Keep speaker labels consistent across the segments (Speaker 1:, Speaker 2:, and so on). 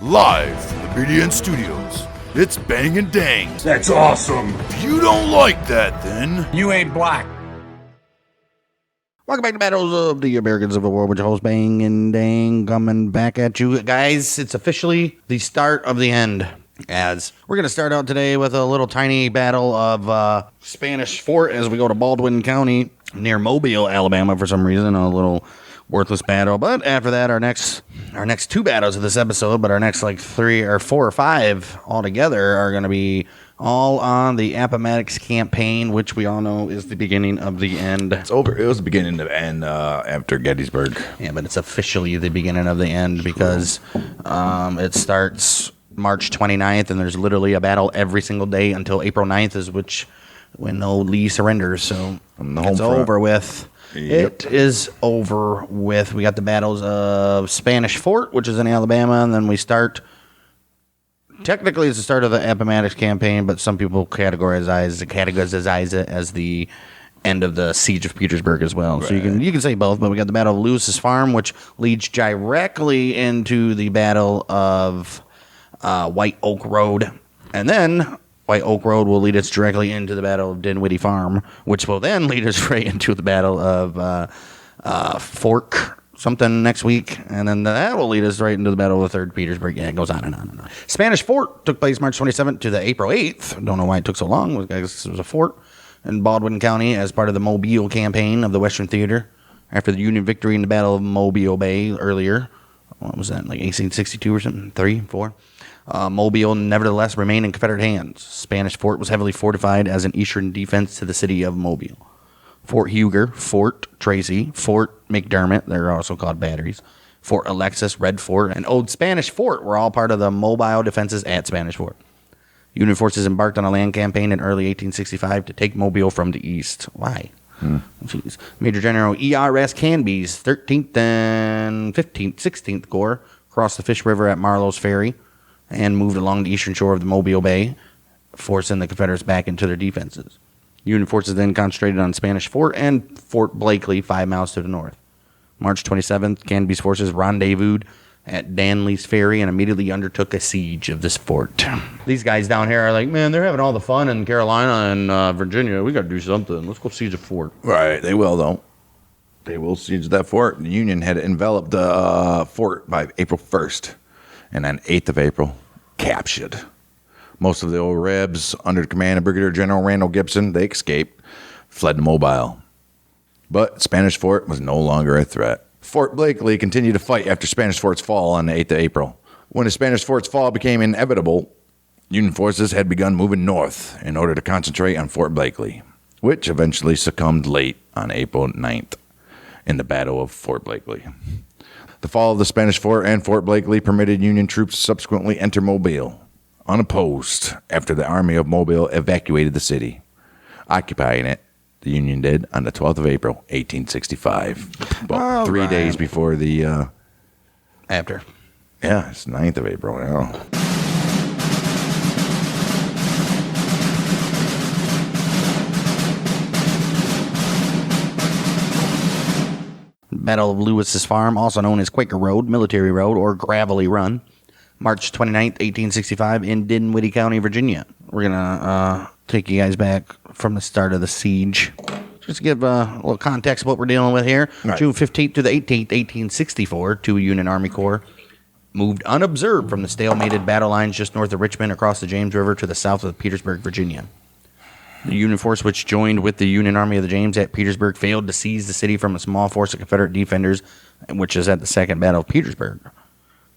Speaker 1: Live from the BDN Studios, it's Bang and Dang.
Speaker 2: That's awesome.
Speaker 1: If you don't like that, then
Speaker 2: You ain't black.
Speaker 3: Welcome back to Battles of the American Civil War, with your host Bang and Dang coming back at you. Guys, it's officially the start of the end. As we're going to start out today with a little tiny battle of Spanish Fort as we go to Baldwin County near Mobile, Alabama for some reason. A little worthless battle. But after that, our next two battles of this episode, but our next like 3 or 4 or 5 altogether are going to be all on the Appomattox Campaign, which we all know is the beginning of the end.
Speaker 4: It's over. It was the beginning of the end after Gettysburg.
Speaker 3: Yeah, but it's officially the beginning of the end because it starts March 29th, and there's literally a battle every single day until April 9th, when Lee surrenders. So it's over with. Yep. It is over with. We got the battles of Spanish Fort, which is in Alabama, and then we start. Technically, it's the start of the Appomattox Campaign, but some people categorize it as the end of the Siege of Petersburg as well. Right. So you can say both, but we got the Battle of Lewis's Farm, which leads directly into the Battle of White Oak Road, and then White Oak Road will lead us directly into the Battle of Dinwiddie Farm, which will then lead us right into the Battle of Fork something next week, and then that will lead us right into the Battle of the Third Petersburg. Yeah, it goes on and on and on. Spanish Fort took place March 27th to the April 8th. Don't know why it took so long. I guess it was a fort in Baldwin County as part of the Mobile Campaign of the Western Theater after the Union victory in the Battle of Mobile Bay earlier. What was that, like 1862 or something? 3, 4? Mobile nevertheless remained in Confederate hands. Spanish Fort was heavily fortified as an eastern defense to the city of Mobile. Fort Huger, Fort Tracy, Fort McDermott, they're also called batteries, Fort Alexis, Red Fort, and Old Spanish Fort were all part of the mobile defenses at Spanish Fort. Union forces embarked on a land campaign in early 1865 to take Mobile from the east. Why? Jeez. Major General E.R.S. Canby's 13th and 15th, 16th Corps crossed the Fish River at Marlowe's Ferry and moved along the eastern shore of the Mobile Bay, forcing the Confederates back into their defenses. Union forces then concentrated on Spanish Fort and Fort Blakely, 5 miles to the north. March 27th, Canby's forces rendezvoused at Danley's Ferry and immediately undertook a siege of this fort. These guys down here are like, man, they're having all the fun in Carolina and Virginia. We got to do something. Let's go siege a fort.
Speaker 4: Right, they will, though. They will siege that fort. The Union had enveloped the fort by April 1st, and on 8th of April, captured. Most of the old Rebs, under the command of Brigadier General Randall Gibson, they escaped, fled to Mobile. But Spanish Fort was no longer a threat. Fort Blakely continued to fight after Spanish Fort's fall on the 8th of April. When the Spanish Fort's fall became inevitable, Union forces had begun moving north in order to concentrate on Fort Blakely, which eventually succumbed late on April 9th in the Battle of Fort Blakely. The fall of the Spanish Fort and Fort Blakely permitted Union troops to subsequently enter Mobile, unopposed, after the Army of Mobile evacuated the city, occupying it. The Union did on the 12th of April, 1865. About 3 days before the...
Speaker 3: After.
Speaker 4: Yeah, it's 9th of April now.
Speaker 3: Battle of Lewis's Farm, also known as Quaker Road, Military Road, or Gravelly Run. March 29th, 1865, in Dinwiddie County, Virginia. We're going to take you guys back from the start of the siege. Just to give a little context of what we're dealing with here. Right. June 15th to the 18th, 1864, 2 Union Army Corps moved unobserved from the stalemated battle lines just north of Richmond across the James River to the south of Petersburg, Virginia. The Union force, which joined with the Union Army of the James at Petersburg, failed to seize the city from a small force of Confederate defenders, which is at the Second Battle of Petersburg.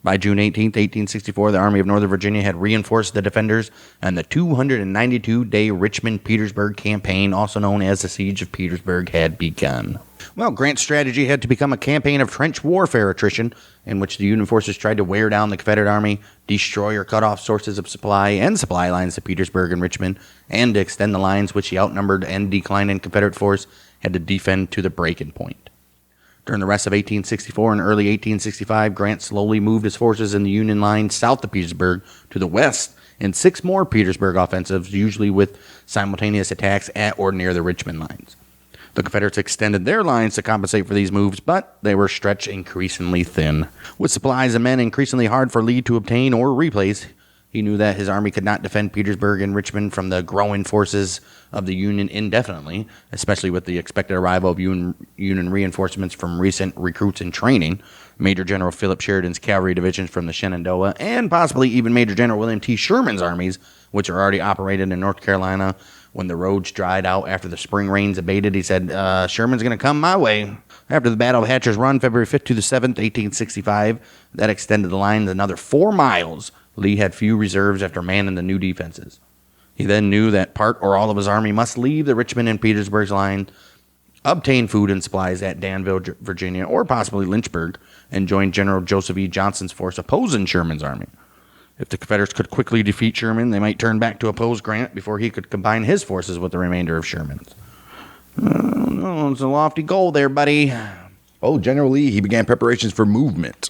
Speaker 3: By June 18, 1864, the Army of Northern Virginia had reinforced the defenders, and the 292-day Richmond-Petersburg campaign, also known as the Siege of Petersburg, had begun. Well, Grant's strategy had to become a campaign of trench warfare attrition, in which the Union forces tried to wear down the Confederate Army, destroy or cut off sources of supply and supply lines to Petersburg and Richmond, and to extend the lines which the outnumbered and declining Confederate force had to defend to the breaking point. During the rest of 1864 and early 1865, Grant slowly moved his forces in the Union line south of Petersburg to the west in 6 more Petersburg offensives, usually with simultaneous attacks at or near the Richmond lines. The Confederates extended their lines to compensate for these moves, but they were stretched increasingly thin. With supplies and men increasingly hard for Lee to obtain or replace, he knew that his army could not defend Petersburg and Richmond from the growing forces of the Union indefinitely, especially with the expected arrival of Union reinforcements from recent recruits in training, Major General Philip Sheridan's cavalry divisions from the Shenandoah, and possibly even Major General William T. Sherman's armies, which are already operated in North Carolina. When the roads dried out after the spring rains abated, he said, Sherman's going to come my way. After the Battle of Hatcher's Run, February 5th to the 7th, 1865, that extended the line another 4 miles. Lee had few reserves after manning the new defenses. He then knew that part or all of his army must leave the Richmond and Petersburg line, obtain food and supplies at Danville, Virginia, or possibly Lynchburg, and join General Joseph E. Johnson's force opposing Sherman's army. If the Confederates could quickly defeat Sherman, they might turn back to oppose Grant before he could combine his forces with the remainder of Sherman's. It's a lofty goal there, buddy.
Speaker 4: Oh, General Lee, he began preparations for movement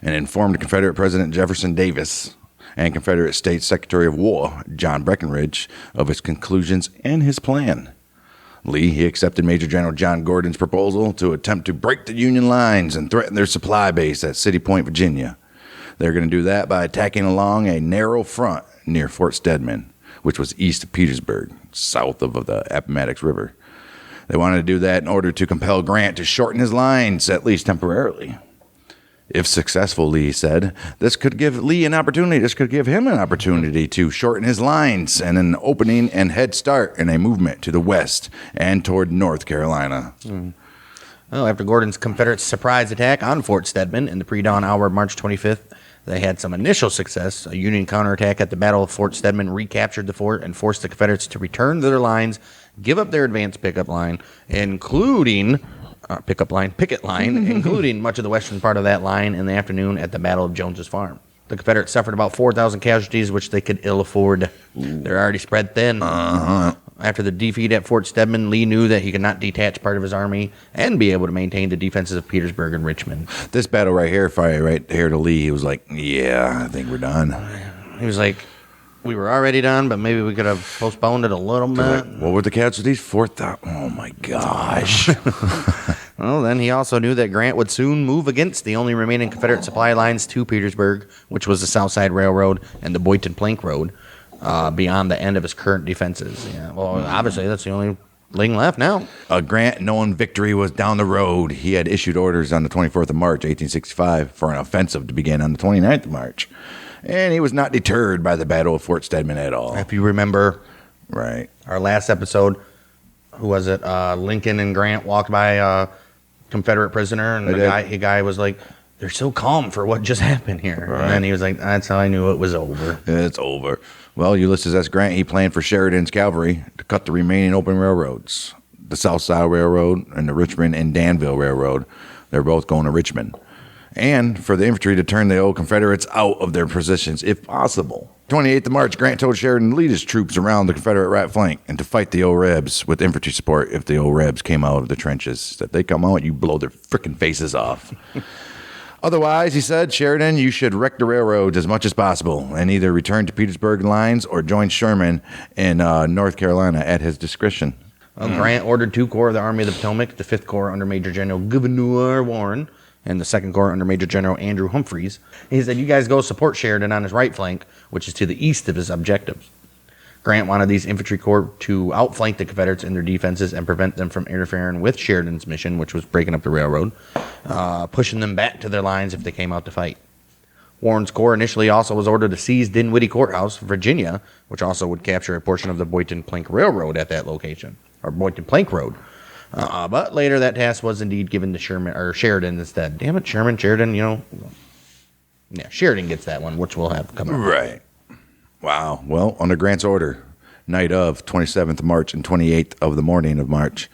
Speaker 4: and informed Confederate President Jefferson Davis and Confederate States Secretary of War John Breckinridge of his conclusions and his plan. Lee, he accepted Major General John Gordon's proposal to attempt to break the Union lines and threaten their supply base at City Point, Virginia. They're going to do that by attacking along a narrow front near Fort Stedman, which was east of Petersburg, south of the Appomattox River. They wanted to do that in order to compel Grant to shorten his lines, at least temporarily. If successful, Lee said, this could give him an opportunity to shorten his lines and an opening and head start in a movement to the west and toward North Carolina.
Speaker 3: Well, after Gordon's Confederate surprise attack on Fort Stedman in the pre-dawn hour of March 25th, they had some initial success. A Union counterattack at the Battle of Fort Stedman recaptured the fort and forced the Confederates to return to their lines, give up their advanced picket line, including much of the western part of that line in the afternoon at the Battle of Jones's Farm. The Confederates suffered about 4,000 casualties, which they could ill afford. They're already spread thin. After the defeat at Fort Stedman, Lee knew that he could not detach part of his army and be able to maintain the defenses of Petersburg and Richmond.
Speaker 4: This battle right here to Lee, he was like, yeah, I think we're done.
Speaker 3: He was like, we were already done, but maybe we could have postponed it a little bit.
Speaker 4: Like, what were the casualties? 4,000. Oh, my gosh.
Speaker 3: Well, then he also knew that Grant would soon move against the only remaining Confederate supply lines to Petersburg, which was the South Side Railroad and the Boynton Plank Road, beyond the end of his current defenses. Yeah, well, obviously, that's the only thing left now.
Speaker 4: Grant, knowing victory was down the road, he had issued orders on the 24th of March, 1865, for an offensive to begin on the 29th of March. And he was not deterred by the Battle of Fort Stedman at all.
Speaker 3: If you remember
Speaker 4: right,
Speaker 3: our last episode, who was it? Lincoln and Grant walked by a Confederate prisoner, and the guy was like, they're so calm for what just happened here. Right. And then he was like, that's how I knew it was over.
Speaker 4: It's over. Well, Ulysses S. Grant, he planned for Sheridan's cavalry to cut the remaining open railroads, the South Side Railroad and the Richmond and Danville Railroad. They're both going to Richmond. And for the infantry to turn the old Confederates out of their positions, if possible. 28th of March, Grant told Sheridan to lead his troops around the Confederate right flank and to fight the old Rebs with infantry support if the old Rebs came out of the trenches. If they come out, you blow their frickin' faces off. Otherwise, he said, Sheridan, you should wreck the railroads as much as possible and either return to Petersburg lines or join Sherman in North Carolina at his discretion.
Speaker 3: Well, Grant ordered 2 corps of the Army of the Potomac, the 5th Corps under Major General Gouverneur Warren, and the 2nd Corps under Major General Andrew Humphreys. He said, you guys go support Sheridan on his right flank, which is to the east of his objectives. Grant wanted these infantry corps to outflank the Confederates in their defenses and prevent them from interfering with Sheridan's mission, which was breaking up the railroad, pushing them back to their lines if they came out to fight. Warren's corps initially also was ordered to seize Dinwiddie Courthouse, Virginia, which also would capture a portion of the Boynton Plank Railroad at that location, or Boynton Plank Road. But later that task was indeed given to Sheridan instead. Damn it, Sheridan, Yeah, Sheridan gets that one, which we'll have coming up.
Speaker 4: Right. Wow. Well, under Grant's order, night of 27th of March and 28th of the morning of March,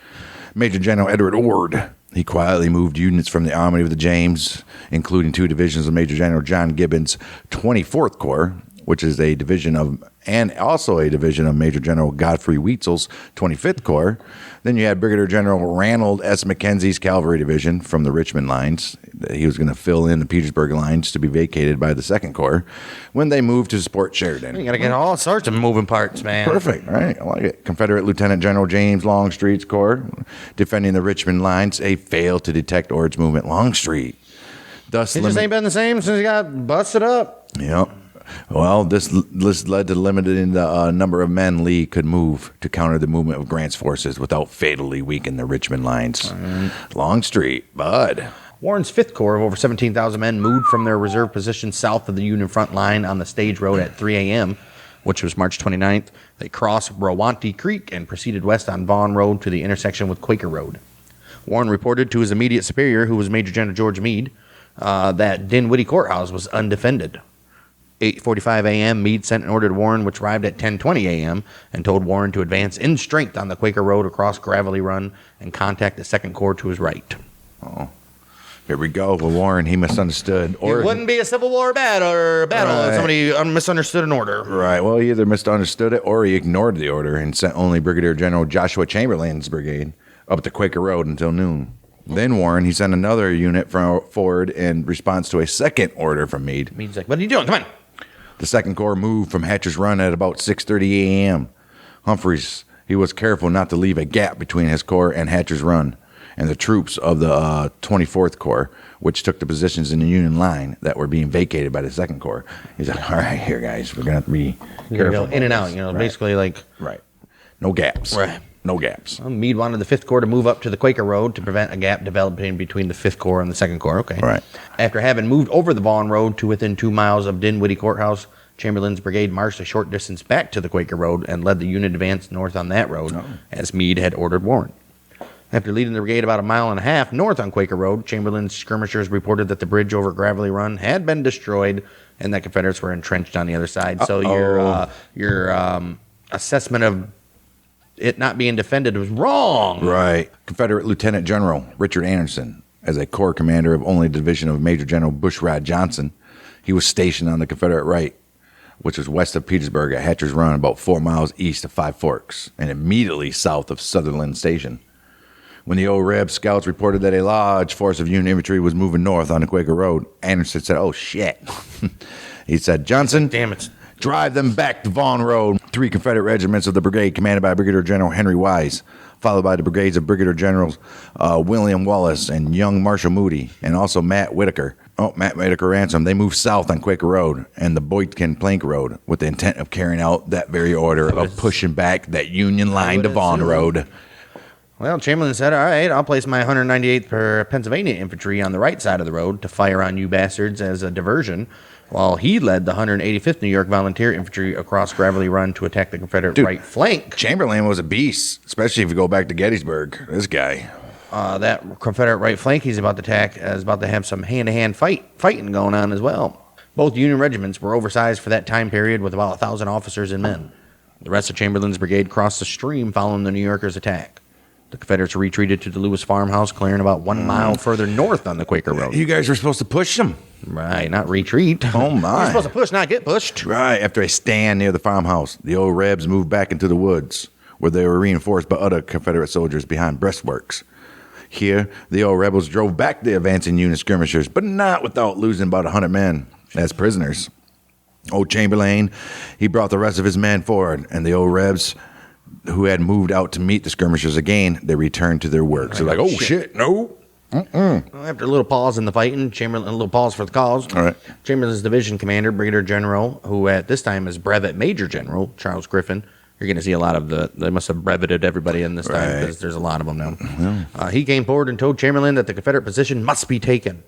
Speaker 4: Major General Edward Ord, he quietly moved units from the Army of the James, including 2 divisions of Major General John Gibbon's 24th Corps which is a division of, and also a division of Major General Godfrey Weitzel's 25th Corps. Then you had Brigadier General Ranald S. McKenzie's Cavalry Division from the Richmond lines. He was going to fill in the Petersburg lines to be vacated by the 2nd Corps when they moved to support Sheridan.
Speaker 3: You got to get all sorts of moving parts, man.
Speaker 4: Perfect, right? I like it. Confederate Lieutenant General James Longstreet's Corps defending the Richmond lines. They failed to detect Ord's movement Longstreet. Thus,
Speaker 3: It just ain't been the same since he got busted up.
Speaker 4: Yep. Well, this led to limiting the number of men Lee could move to counter the movement of Grant's forces without fatally weakening the Richmond lines. Longstreet, bud.
Speaker 3: Warren's 5th Corps of over 17,000 men moved from their reserve position south of the Union front line on the Stage Road at 3 a.m., which was March 29th. They crossed Brawanty Creek and proceeded west on Vaughan Road to the intersection with Quaker Road. Warren reported to his immediate superior, who was Major General George Meade, that Dinwiddie Courthouse was undefended. 8:45 a.m., Meade sent an order to Warren, which arrived at 10:20 a.m., and told Warren to advance in strength on the Quaker Road across Gravelly Run and contact the 2nd Corps to his right.
Speaker 4: Oh, here we go. Well, Warren, he misunderstood.
Speaker 3: It wouldn't be a Civil War battle if somebody misunderstood an order.
Speaker 4: Right. Well, he either misunderstood it or he ignored the order and sent only Brigadier General Joshua Chamberlain's brigade up the Quaker Road until noon. Then Warren, he sent another unit forward in response to a second order from Meade.
Speaker 3: Meade's like, what are you doing? Come on.
Speaker 4: The 2nd Corps moved from Hatcher's Run at about 6:30 a.m. Humphreys, he was careful not to leave a gap between his corps and Hatcher's Run and the troops of the 24th Corps, which took the positions in the Union line that were being vacated by the 2nd Corps. He's like, all right, here, guys, we're going to have to be careful.
Speaker 3: Go in and out, basically like...
Speaker 4: Right. No gaps.
Speaker 3: Right.
Speaker 4: No gaps.
Speaker 3: Meade wanted the 5th Corps to move up to the Quaker Road to prevent a gap developing between the 5th Corps and the 2nd Corps. Okay.
Speaker 4: Right.
Speaker 3: After having moved over the Vaughan Road to within 2 miles of Dinwiddie Courthouse, Chamberlain's brigade marched a short distance back to the Quaker Road and led the unit advance north on that road, as Meade had ordered Warren. After leading the brigade about 1.5 miles north on Quaker Road, Chamberlain's skirmishers reported that the bridge over Gravelly Run had been destroyed and that Confederates were entrenched on the other side. So your assessment of it not being defended was wrong.
Speaker 4: Right. Confederate Lieutenant General Richard Anderson, as a corps commander of only division of Major General Bushrod Johnson, he was stationed on the Confederate right, which was west of Petersburg at Hatcher's Run, about 4 miles east of Five Forks, and immediately south of Sutherland Station. When the old Reb scouts reported that a large force of Union infantry was moving north on the Quaker Road, Anderson said, oh, shit. He said, Johnson,
Speaker 3: Damn it.
Speaker 4: drive them back to Vaughan Road. 3 Confederate regiments of the brigade, commanded by Brigadier General Henry Wise, followed by the brigades of Brigadier Generals William Wallace and young Marshal Moody, and also Matt Whitaker. Matt Whitaker Ransom. They moved south on Quaker Road and the Boykin Plank Road with the intent of carrying out that very order of pushing back that Union line to Vaughan Road.
Speaker 3: Well, Chamberlain said, all right, I'll place my 198th Pennsylvania Infantry on the right side of the road to fire on you bastards as a diversion, while he led the 185th New York Volunteer Infantry across Gravelly Run to attack the Confederate right flank.
Speaker 4: Chamberlain was a beast, especially if you go back to Gettysburg. This guy.
Speaker 3: That Confederate right flank he's about to attack is about to have some hand-to-hand fighting going on as well. Both Union regiments were oversized for that time period with about 1,000 officers and men. The rest of Chamberlain's brigade crossed the stream following the New Yorkers' attack. The Confederates retreated to the Lewis farmhouse, clearing about 1 mile further north on the Quaker Road.
Speaker 4: You guys were supposed to push them.
Speaker 3: Right, not retreat.
Speaker 4: Oh, my.
Speaker 3: You're supposed to push, not get pushed.
Speaker 4: Right. After a stand near the farmhouse, the old Rebs moved back into the woods, where they were reinforced by other Confederate soldiers behind breastworks. Here, the old rebels drove back the advancing Union skirmishers, but not without losing about 100 men as prisoners. Old Chamberlain, he brought the rest of his men forward, and the old Rebs, who had moved out to meet the skirmishers again, they returned to their work. So like, oh, shit, no.
Speaker 3: Well, after a little pause in the fighting, Chamberlain, a little pause for the cause.
Speaker 4: All right.
Speaker 3: Chamberlain's division commander, Brigadier General, who at this time is Brevet Major General, Charles Griffin. You're going to see a lot of they must have breveted everybody in this time because there's a lot of them now. He came forward and told Chamberlain that the Confederate position must be taken.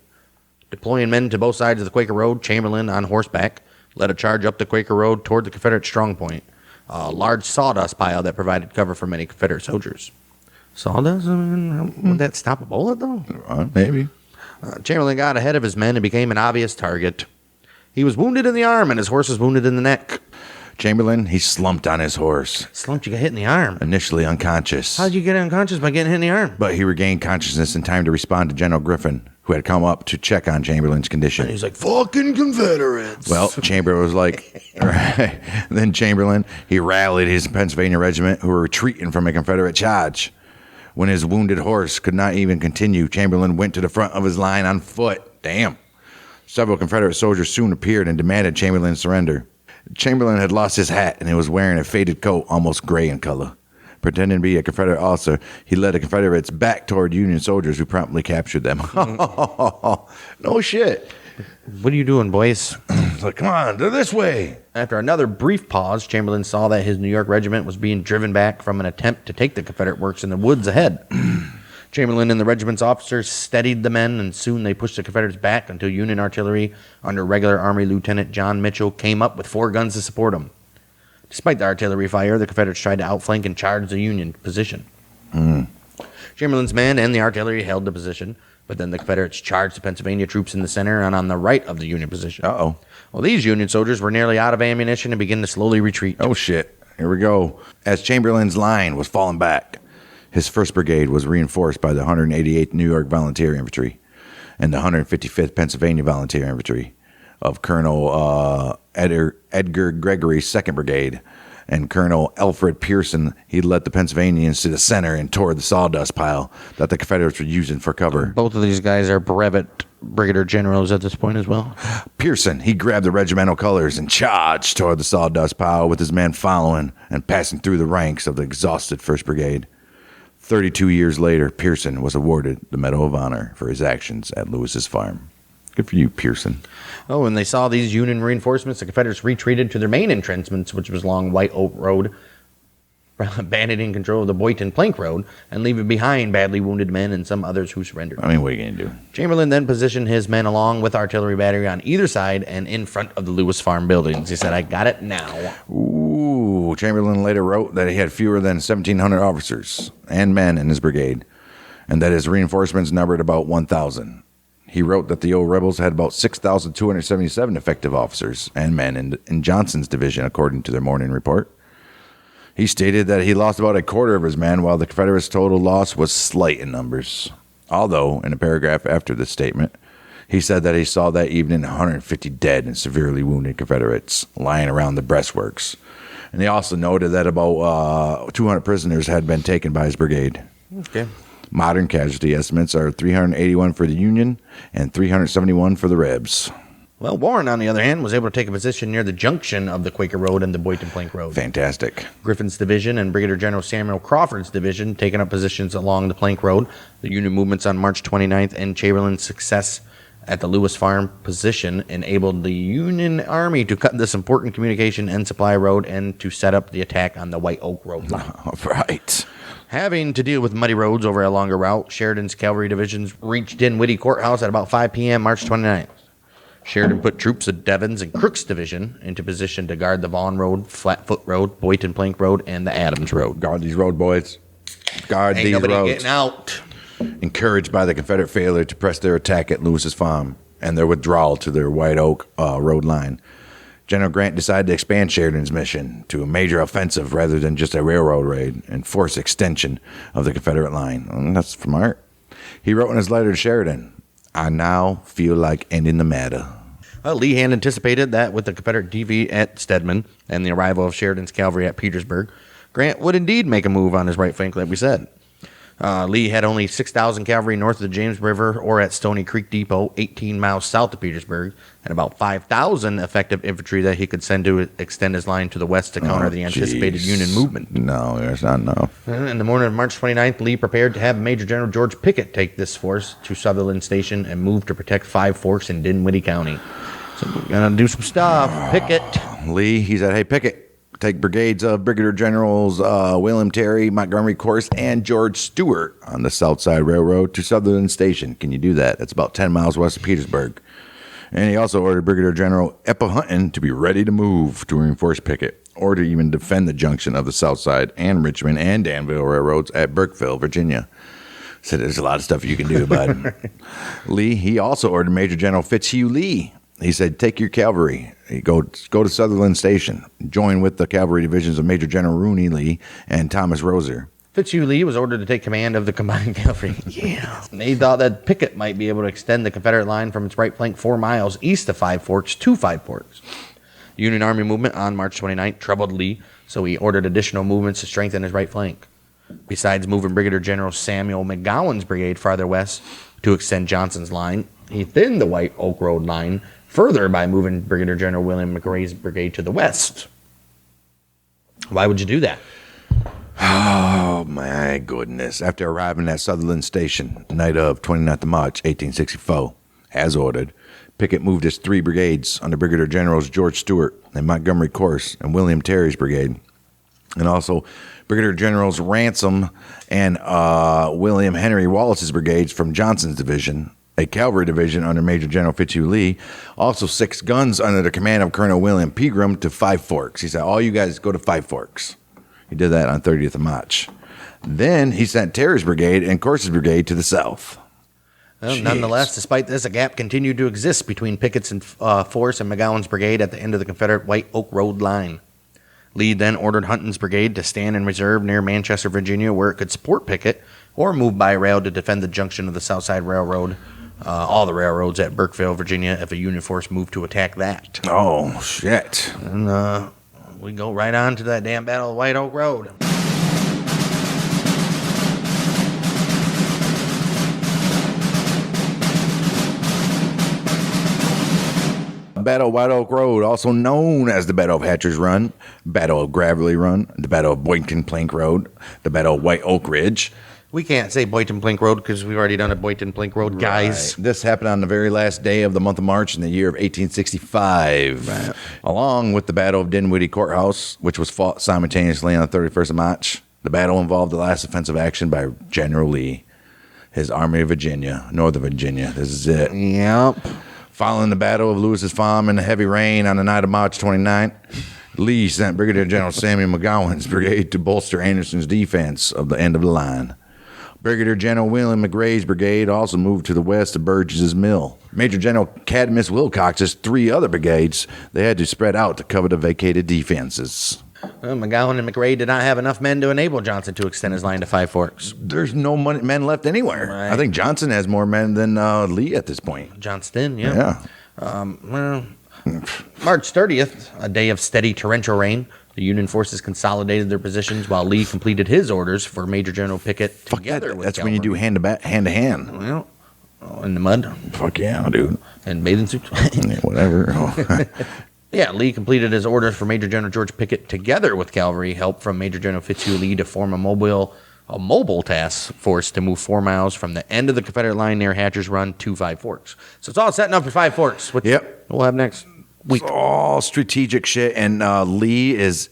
Speaker 3: Deploying men to both sides of the Quaker Road, Chamberlain, on horseback, led a charge up the Quaker Road toward the Confederate strong point, a large sawdust pile that provided cover for many Confederate soldiers. Sawdust? Would that stop a bullet, though?
Speaker 4: Maybe.
Speaker 3: Chamberlain got ahead of his men and became an obvious target. He was wounded in the arm, and his horse was wounded in the neck.
Speaker 4: Chamberlain, he slumped on his horse,
Speaker 3: Slumped, you got hit in the arm.
Speaker 4: initially unconscious.
Speaker 3: How'd you get unconscious by getting hit in the arm?
Speaker 4: But he regained consciousness in time to respond to General Griffin, who had come up to check on Chamberlain's condition.
Speaker 3: And he's like, fucking Confederates.
Speaker 4: Well, Chamberlain was like, right. Then Chamberlain, he rallied his Pennsylvania regiment who were retreating from a Confederate charge. When his wounded horse could not even continue, Chamberlain went to the front of his line on foot. Damn. Several Confederate soldiers soon appeared and demanded Chamberlain surrender. Chamberlain had lost his hat and he was wearing a faded coat, almost gray in color. Pretending to be a Confederate officer, he led the Confederates back toward Union soldiers who promptly captured them. No shit.
Speaker 3: What are you doing, boys?
Speaker 4: It's like, come on, they're this way.
Speaker 3: After another brief pause, Chamberlain saw that his New York regiment was being driven back from an attempt to take the Confederate works in the woods ahead. Chamberlain and the regiment's officers steadied the men, and soon they pushed the Confederates back until Union artillery under regular Army Lieutenant John Mitchell came up with 4 guns to support them. Despite the artillery fire, the Confederates tried to outflank and charge the Union position. Chamberlain's men and the artillery held the position, but then the Confederates charged the Pennsylvania troops in the center and on the right of the Union position.
Speaker 4: Uh-oh.
Speaker 3: Well, these Union soldiers were nearly out of ammunition and began to slowly retreat.
Speaker 4: Oh, shit. Here we go. As Chamberlain's line was falling back, his 1st Brigade was reinforced by the 188th New York Volunteer Infantry and the 155th Pennsylvania Volunteer Infantry of Colonel Edgar Gregory's 2nd Brigade and Colonel Alfred Pearson. He led the Pennsylvanians to the center and toward the sawdust pile that the Confederates were using for cover.
Speaker 3: Both of these guys are brevet brigadier generals at this point as well.
Speaker 4: Pearson, he grabbed the regimental colors and charged toward the sawdust pile with his men following and passing through the ranks of the exhausted 1st Brigade. 32 years later, Pearson was awarded the Medal of Honor for his actions at Lewis's farm. Good for you, Pearson.
Speaker 3: Oh, when they saw these Union reinforcements, the Confederates retreated to their main entrenchments, which was along White Oak Road, abandoning control of the Boynton Plank Road and leaving behind badly wounded men and some others who surrendered.
Speaker 4: I mean, what are you going to do?
Speaker 3: Chamberlain then positioned his men along with artillery battery on either side and in front of the Lewis Farm buildings. He said, I got it now.
Speaker 4: Ooh, Chamberlain later wrote that he had fewer than 1,700 officers and men in his brigade, and that his reinforcements numbered about 1,000. He wrote that the old rebels had about 6,277 effective officers and men in Johnson's division, according to their morning report. He stated that he lost about a quarter of his men, while the Confederates' total loss was slight in numbers. Although, in a paragraph after this statement, he said that he saw that evening 150 dead and severely wounded Confederates lying around the breastworks. And he also noted that about 200 prisoners had been taken by his brigade.
Speaker 3: Okay.
Speaker 4: Modern casualty estimates are 381 for the Union and 371 for the Rebs.
Speaker 3: Well, Warren, on the other hand, was able to take a position near the junction of the Quaker Road and the Boynton Plank Road.
Speaker 4: Fantastic.
Speaker 3: Griffin's division and Brigadier General Samuel Crawford's division taking up positions along the Plank Road. The Union movements on March 29th and Chamberlain's success at the Lewis Farm position enabled the Union Army to cut this important communication and supply road and to set up the attack on the White Oak Road line.
Speaker 4: All right.
Speaker 3: Having to deal with muddy roads over a longer route, Sheridan's cavalry divisions reached Dinwiddie Courthouse at about 5 p.m. March 29th. Sheridan put troops of Devon's and Crook's division into position to guard the Vaughan Road, Flatfoot Road, Boynton Plank Road, and the Adams Road.
Speaker 4: Guard these road, boys. Guard
Speaker 3: Ain't
Speaker 4: these
Speaker 3: nobody
Speaker 4: roads.
Speaker 3: getting out.
Speaker 4: Encouraged by the Confederate failure to press their attack at Lewis's farm and their withdrawal to their White Oak road line, General Grant decided to expand Sheridan's mission to a major offensive rather than just a railroad raid and force extension of the Confederate line. And that's smart. He wrote in his letter to Sheridan, I now feel like ending the matter.
Speaker 3: Well, Lee had anticipated that with the Confederate defeat at Stedman and the arrival of Sheridan's cavalry at Petersburg, Grant would indeed make a move on his right flank, like we said. Lee had only 6,000 cavalry north of the James River or at Stony Creek Depot, 18 miles south of Petersburg, and about 5,000 effective infantry that he could send to extend his line to the west to counter the anticipated Union movement.
Speaker 4: No, there's not enough.
Speaker 3: In the morning of March 29th, Lee prepared to have Major General George Pickett take this force to Sutherland Station and move to protect Five Forks in Dinwiddie County. So we're going to do some stuff. Pickett.
Speaker 4: Lee, he said, hey, Pickett, take brigades of Brigadier Generals William Terry, Montgomery Corse, and George Stewart on the South Side Railroad to Sutherland Station. Can you do that? That's about 10 miles west of Petersburg. And he also ordered Brigadier General Appomattox to be ready to move to reinforce Pickett or to even defend the junction of the South Side and Richmond and Danville railroads at Burkeville, Virginia. So there's a lot of stuff you can do, bud. Lee, he also ordered Major General Fitzhugh Lee. He said, take your cavalry He go to Sutherland Station, join with the cavalry divisions of Major General Rooney Lee and Thomas Roser.
Speaker 3: Fitzhugh Lee was ordered to take command of the combined cavalry. Yeah. He thought that Pickett might be able to extend the Confederate line from its right flank 4 miles east of Five Forks to Five Forks. The Union Army movement on March 29th troubled Lee, so he ordered additional movements to strengthen his right flank. Besides moving Brigadier General Samuel McGowan's brigade farther west to extend Johnson's line, he thinned the White Oak Road line further by moving Brigadier General William McRae's brigade to the west. Why would you do that?
Speaker 4: Oh, my goodness. After arriving at Sutherland Station, night of 29th of March, 1864, as ordered, Pickett moved his 3 brigades under Brigadier Generals George Stewart and Montgomery Corse and William Terry's brigade, and also Brigadier Generals Ransom and William Henry Wallace's brigades from Johnson's division, a cavalry division under Major General Fitzhugh Lee, also 6 guns under the command of Colonel William Pegram to Five Forks. He said, all you guys go to Five Forks. He did that on 30th of March. Then he sent Terry's brigade and Corse's brigade to the south.
Speaker 3: Well, nonetheless, despite this, a gap continued to exist between Pickett's force and McGowan's brigade at the end of the Confederate White Oak Road line. Lee then ordered Hunton's brigade to stand in reserve near Manchester, Virginia, where it could support Pickett, or move by rail to defend the junction of the Southside Railroad, all the railroads at Burkeville, Virginia, if a Union force moved to attack that.
Speaker 4: Oh, shit.
Speaker 3: And we go right on to that damn Battle of White Oak Road.
Speaker 4: Battle of White Oak Road, also known as the Battle of Hatcher's Run, Battle of Gravelly Run, the Battle of Boynton Plank Road, the Battle of White Oak Ridge.
Speaker 3: We can't say Boynton Plank Road because we've already done a Boynton Plank Road, guys.
Speaker 4: Right. This happened on the very last day of the month of March in the year of 1865, right, along with the Battle of Dinwiddie Courthouse, which was fought simultaneously on the 31st of March. The battle involved the last offensive action by General Lee, his Army of Virginia, Northern Virginia. This is it.
Speaker 3: Yep.
Speaker 4: Following the Battle of Lewis's Farm and the heavy rain on the night of March 29th, Lee sent Brigadier General Samuel McGowan's brigade to bolster Anderson's defense of the end of the line. Brigadier General William McRae's brigade also moved to the west of Burgess's Mill. Major General Cadmus Wilcox's 3 other brigades, they had to spread out to cover the vacated defenses.
Speaker 3: Well, McGowan and McRae did not have enough men to enable Johnson to extend his line to Five Forks.
Speaker 4: There's no men left anywhere. Right. I think Johnson has more men than Lee at this point.
Speaker 3: Johnston, yeah. Well, March 30th, a day of steady torrential rain, the Union forces consolidated their positions while Lee completed his orders for Major General Pickett together with
Speaker 4: That's
Speaker 3: cavalry.
Speaker 4: when you do hand to hand.
Speaker 3: Well, in the mud.
Speaker 4: Fuck yeah, dude.
Speaker 3: And bathing suits.
Speaker 4: Yeah, whatever.
Speaker 3: Yeah, Lee completed his orders for Major General George Pickett together with cavalry help from Major General Fitzhugh Lee to form a mobile task force to move 4 miles from the end of the Confederate line near Hatcher's Run to Five Forks. So it's all setting up for Five Forks, which we'll have next week.
Speaker 4: It's all strategic shit, and Lee is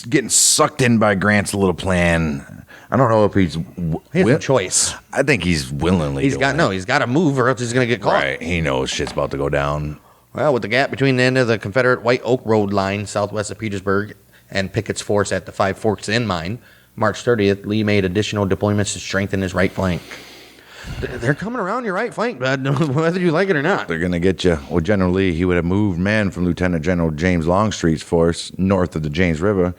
Speaker 4: getting sucked in by Grant's little plan. I don't know if he's
Speaker 3: he has no choice.
Speaker 4: I think he's willingly.
Speaker 3: He's got to move or else he's going to get caught.
Speaker 4: Right, he knows shit's about to go down.
Speaker 3: Well, with the gap between the end of the Confederate White Oak Road line southwest of Petersburg and Pickett's force at the Five Forks in mind, March 30th, Lee made additional deployments to strengthen his right flank. They're coming around your right flank, bud, whether you like it or not.
Speaker 4: They're going to get you. Well, General Lee, he would have moved men from Lieutenant General James Longstreet's force north of the James River,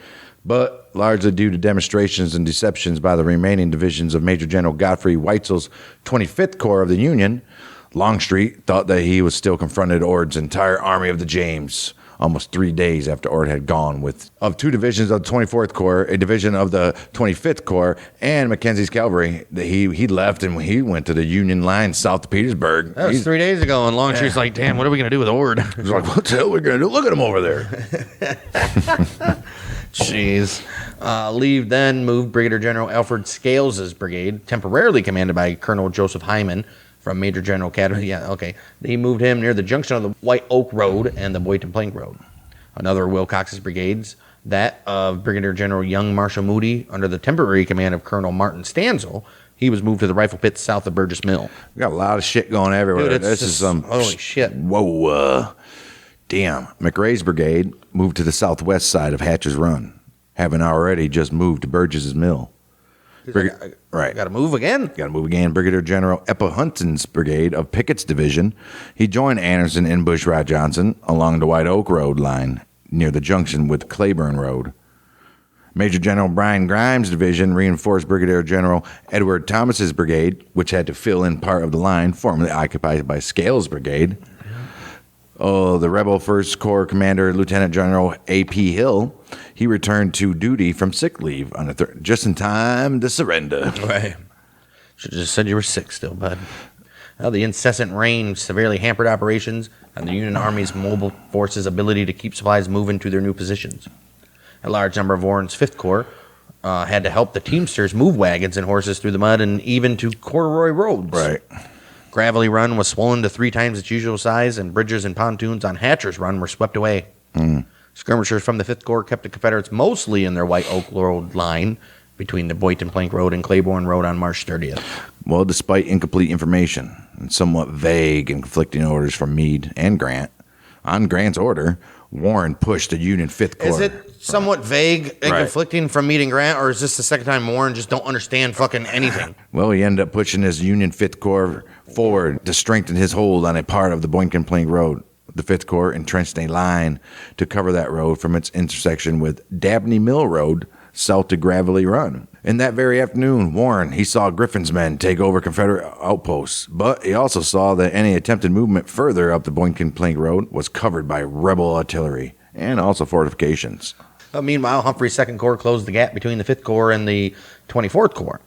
Speaker 4: but largely due to demonstrations and deceptions by the remaining divisions of Major General Godfrey Weitzel's 25th Corps of the Union, Longstreet thought that he was still confronted Ord's entire Army of the James almost 3 days after Ord had gone with of 2 divisions of the 24th Corps, a division of the 25th Corps, and Mackenzie's cavalry. He left and he went to the Union line south of Petersburg.
Speaker 3: That was 3 days ago, and Longstreet's like, damn, what are we going to do with Ord?
Speaker 4: He's like, what the hell are we going to do? Look at him over there.
Speaker 3: Jeez. Lee then moved Brigadier General Alfred Scales's brigade, temporarily commanded by Colonel Joseph Hyman, from Major General Cadmus. Yeah, okay. He moved him near the junction of the White Oak Road and the Boynton Plank Road. Another of Wilcox's brigades, that of Brigadier General Young Marshall Moody, under the temporary command of Colonel Martin Stanzel, he was moved to the rifle pits south of Burgess Mill.
Speaker 4: We got a lot of shit going everywhere.
Speaker 3: Dude,
Speaker 4: this is some
Speaker 3: holy shit.
Speaker 4: Whoa. Damn. McRae's brigade moved to the southwest side of Hatcher's Run, having already just moved to Burgess's Mill. Right.
Speaker 3: Got to move again.
Speaker 4: Got to move again. Brigadier General Appomattox Brigade of Pickett's Division. He joined Anderson and Bushrod Johnson along the White Oak Road line near the junction with Claiborne Road. Major General Brian Grimes' division reinforced Brigadier General Edward Thomas's brigade, which had to fill in part of the line formerly occupied by Scales' brigade. The rebel First Corps commander, Lieutenant General A.P. Hill, he returned to duty from sick leave on the just in time to surrender.
Speaker 3: Right. Should have just said you were sick still, bud. Well, the incessant rain severely hampered operations and the Union Army's mobile forces' ability to keep supplies moving to their new positions. A large number of Warren's 5th Corps had to help the Teamsters move wagons and horses through the mud and even to corduroy roads.
Speaker 4: Right.
Speaker 3: Gravelly Run was swollen to 3 times its usual size, and bridges and pontoons on Hatcher's Run were swept away. Skirmishers from the 5th Corps kept the Confederates mostly in their White Oak Road line between the Boynton Plank Road and Claiborne Road on March 30th.
Speaker 4: Well, despite incomplete information and somewhat vague and conflicting orders from Meade and Grant, on Grant's order, Warren pushed the Union 5th Corps.
Speaker 3: Is it somewhat vague and conflicting from Meade and Grant, or is this the second time Warren just don't understand fucking anything?
Speaker 4: Well, he ended up pushing his Union 5th Corps forward to strengthen his hold on a part of the Boynton Plank Road. The 5th Corps entrenched a line to cover that road from its intersection with Dabney Mill Road south to Gravelly Run. In that very afternoon, Warren, he saw Griffin's men take over Confederate outposts, but he also saw that any attempted movement further up the Boynton Plank Road was covered by rebel artillery and also fortifications.
Speaker 3: Meanwhile, Humphrey's 2nd Corps closed the gap between the 5th Corps and the 24th Corps.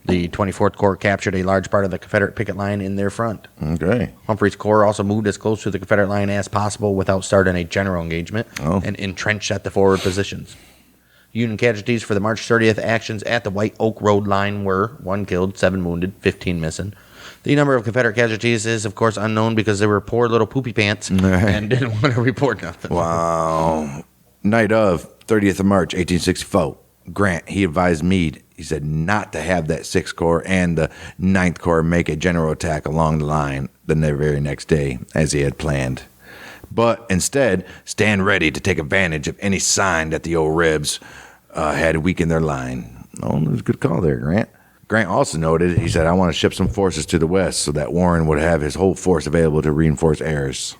Speaker 3: The 24th Corps captured a large part of the Confederate picket line in their front.
Speaker 4: Okay.
Speaker 3: Humphrey's Corps also moved as close to the Confederate line as possible without starting a general engagement and entrenched at the forward positions. Union casualties for the March 30th actions at the White Oak Road line were 1 killed, 7 wounded, 15 missing. The number of Confederate casualties is, of course, unknown because they were poor little poopy pants and didn't want to report nothing.
Speaker 4: Wow. Night of 30th of March, 1864, Grant, he advised Meade, he said not to have that 6th Corps and the 9th Corps make a general attack along the line the very next day, as he had planned. But instead, stand ready to take advantage of any sign that the old Rebs had weakened their line. Oh, it was a good call there, Grant. Grant also noted, he said, I want to ship some forces to the west so that Warren would have his whole force available to reinforce Ayres.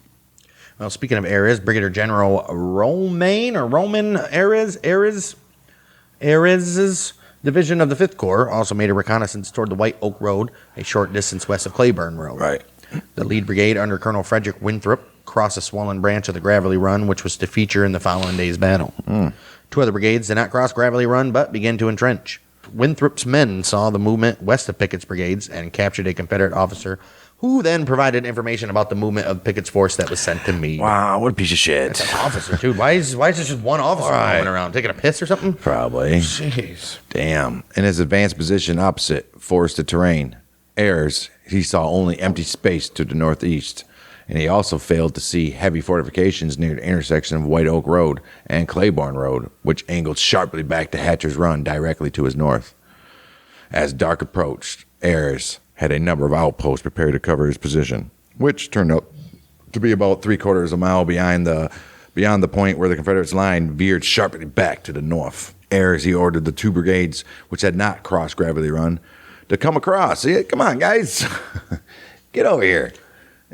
Speaker 3: Well, speaking of Ayres, Brigadier General Roman Ayres's division of the 5th Corps also made a reconnaissance toward the White Oak Road, a short distance west of Claiborne Road.
Speaker 4: Right.
Speaker 3: The lead brigade under Colonel Frederick Winthrop crossed a swollen branch of the Gravelly Run, which was to feature in the following day's battle. 2 other brigades did not cross Gravelly Run, but began to entrench. Winthrop's men saw the movement west of Pickett's brigades and captured a Confederate officer, who then provided information about the movement of Pickett's force that was sent to Meade.
Speaker 4: Wow, what a piece of shit.
Speaker 3: That's an officer, too. Why is there just one officer going around? Taking a piss or something?
Speaker 4: Probably.
Speaker 3: Jeez.
Speaker 4: Damn. In his advanced position opposite forested terrain, Ayres, he saw only empty space to the northeast, and he also failed to see heavy fortifications near the intersection of White Oak Road and Claiborne Road, which angled sharply back to Hatcher's Run directly to his north. As dark approached, Ayres had a number of outposts prepared to cover his position, which turned out to be about 3/4 mile beyond the point where the Confederates' line veered sharply back to the north. Ayres, he ordered the 2 brigades, which had not crossed Gravelly Run, to come across. Come on, guys. Get over here.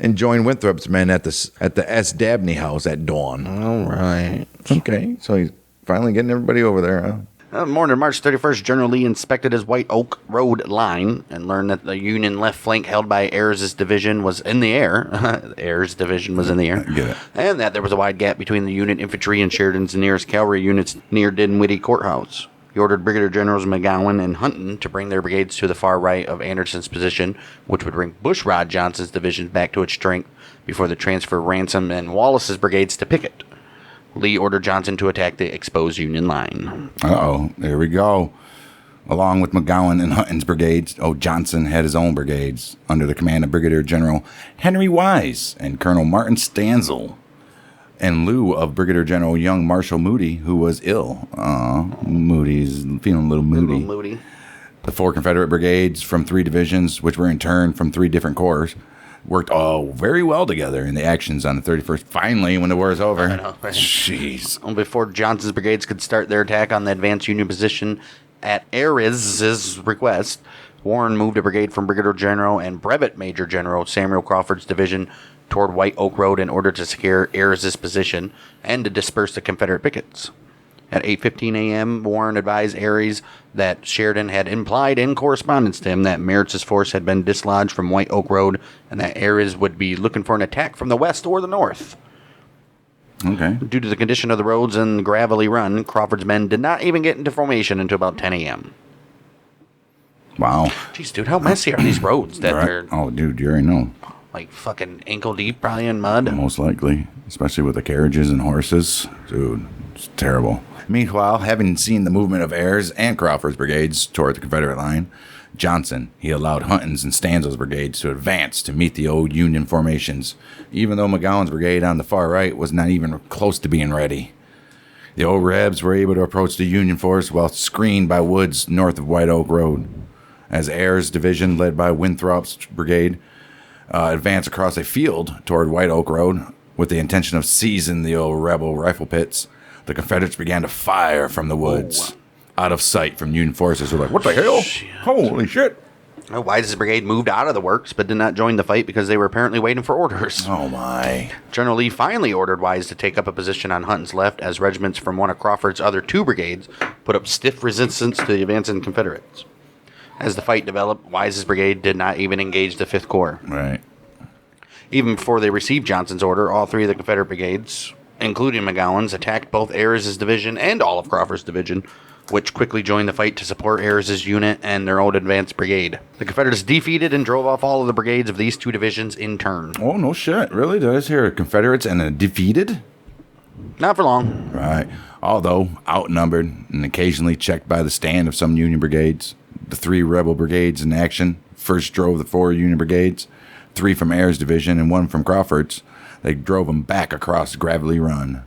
Speaker 4: And join Winthrop's men at the S. Dabney house at dawn.
Speaker 3: All right.
Speaker 4: Okay, so he's finally getting everybody over there, huh?
Speaker 3: Morning, March 31st, General Lee inspected his White Oak Road line and learned that the Union left flank held by Ayres' division was in the air. Ayres' division was in the air.
Speaker 4: Get it.
Speaker 3: And that there was a wide gap between the Union infantry and Sheridan's nearest cavalry units near Dinwiddie Courthouse. He ordered Brigadier Generals McGowan and Hunton to bring their brigades to the far right of Anderson's position, which would bring Bushrod Johnson's division back to its strength before the transfer of Ransom and Wallace's brigades to Pickett. Lee ordered Johnson to attack the exposed Union line.
Speaker 2: Uh-oh, there we go. Along with McGowan and Hunton's brigades, Johnson had his own brigades under the command of Brigadier General Henry Wise and Colonel Martin Stanzel, in lieu of Brigadier General Young Marshal Moody, who was ill. Moody's feeling a little moody. The 4 Confederate brigades from 3 divisions, which were in turn from 3 different corps, worked all very well together in the actions on the 31st. Finally, when the war is over.
Speaker 3: I know, right?
Speaker 2: Jeez.
Speaker 3: Before Johnson's brigades could start their attack on the advanced Union position, At Ayres's request, Warren moved a brigade from Brigadier General and Brevet Major General Samuel Crawford's division toward White Oak Road in order to secure Ayres's position and to disperse the Confederate pickets. At 8:15 a.m., Warren advised Ayres that Sheridan had implied in correspondence to him that Meritz's force had been dislodged from White Oak Road and that Ayres would be looking for an attack from the west or the north.
Speaker 2: Okay.
Speaker 3: Due to the condition of the roads and gravelly run, Crawford's men did not even get into formation until about 10 a.m.
Speaker 2: Wow.
Speaker 3: Jeez, dude, how messy are these roads that they're
Speaker 2: Oh, dude, you already know.
Speaker 3: like fucking ankle deep, probably in mud?
Speaker 2: Most likely, especially with the carriages and horses. Dude, it's terrible. Meanwhile, having seen the movement of Ayres and Crawford's brigades toward the Confederate line, Johnson, he allowed Hunton's and Stanzel's brigades to advance to meet the old Union formations, even though McGowan's brigade on the far right was not even close to being ready. The old Rebs were able to approach the Union force while screened by woods north of White Oak Road. As Ayres' division, led by Winthrop's brigade, advanced across a field toward White Oak Road with the intention of seizing the old rebel rifle pits, the Confederates began to fire from the woods. Out of sight from Union forces. They're like, what the hell? Holy shit.
Speaker 3: Wise's brigade moved out of the works, but did not join the fight because they were apparently waiting for orders.
Speaker 2: Oh, my.
Speaker 3: General Lee finally ordered Wise to take up a position on Hunton's left as regiments from one of Crawford's other two brigades put up stiff resistance to the advancing Confederates. As the fight developed, Wise's brigade did not even engage the 5th Corps.
Speaker 2: Right.
Speaker 3: Even before they received Johnson's order, all three of the Confederate brigades, including McGowan's, attacked both Ayres's division and all of Crawford's division, which quickly joined the fight to support Ayres's unit and their own advanced brigade. The Confederates defeated and drove off all of the brigades of these two divisions in turn.
Speaker 2: Oh, no shit. Really? Did I just hear Confederates and a defeated?
Speaker 3: Not for long.
Speaker 2: Right. Although outnumbered and occasionally checked by the stand of some Union brigades, the 3 rebel brigades in action first drove the 4 Union brigades, 3 from Ayres' division and 1 from Crawford's. They drove them back across Gravelly Run.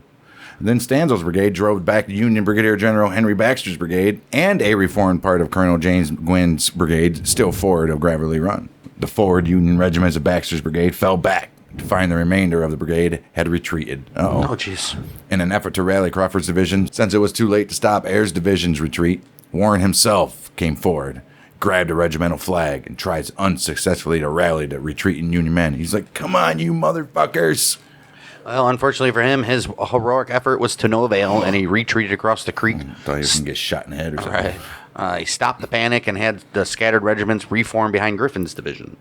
Speaker 2: Then Stanzel's brigade drove back Union Brigadier General Henry Baxter's brigade and a reformed part of Colonel James Gwynn's brigade still forward of Gravelly Run. The forward Union regiments of Baxter's brigade fell back to find the remainder of the brigade had retreated.
Speaker 3: Oh, jeez.
Speaker 2: In an effort to rally Crawford's division, since it was too late to stop Ayres' division's retreat, Warren himself came forward, grabbed a regimental flag, and tries unsuccessfully to rally the retreating Union men. He's like, come on, you motherfuckers!
Speaker 3: Well, unfortunately for him, his heroic effort was to no avail, and he retreated across the creek.
Speaker 2: Thought he was going to get shot in the head or something.
Speaker 3: Right. He stopped the panic and had the scattered regiments reform behind Griffin's division.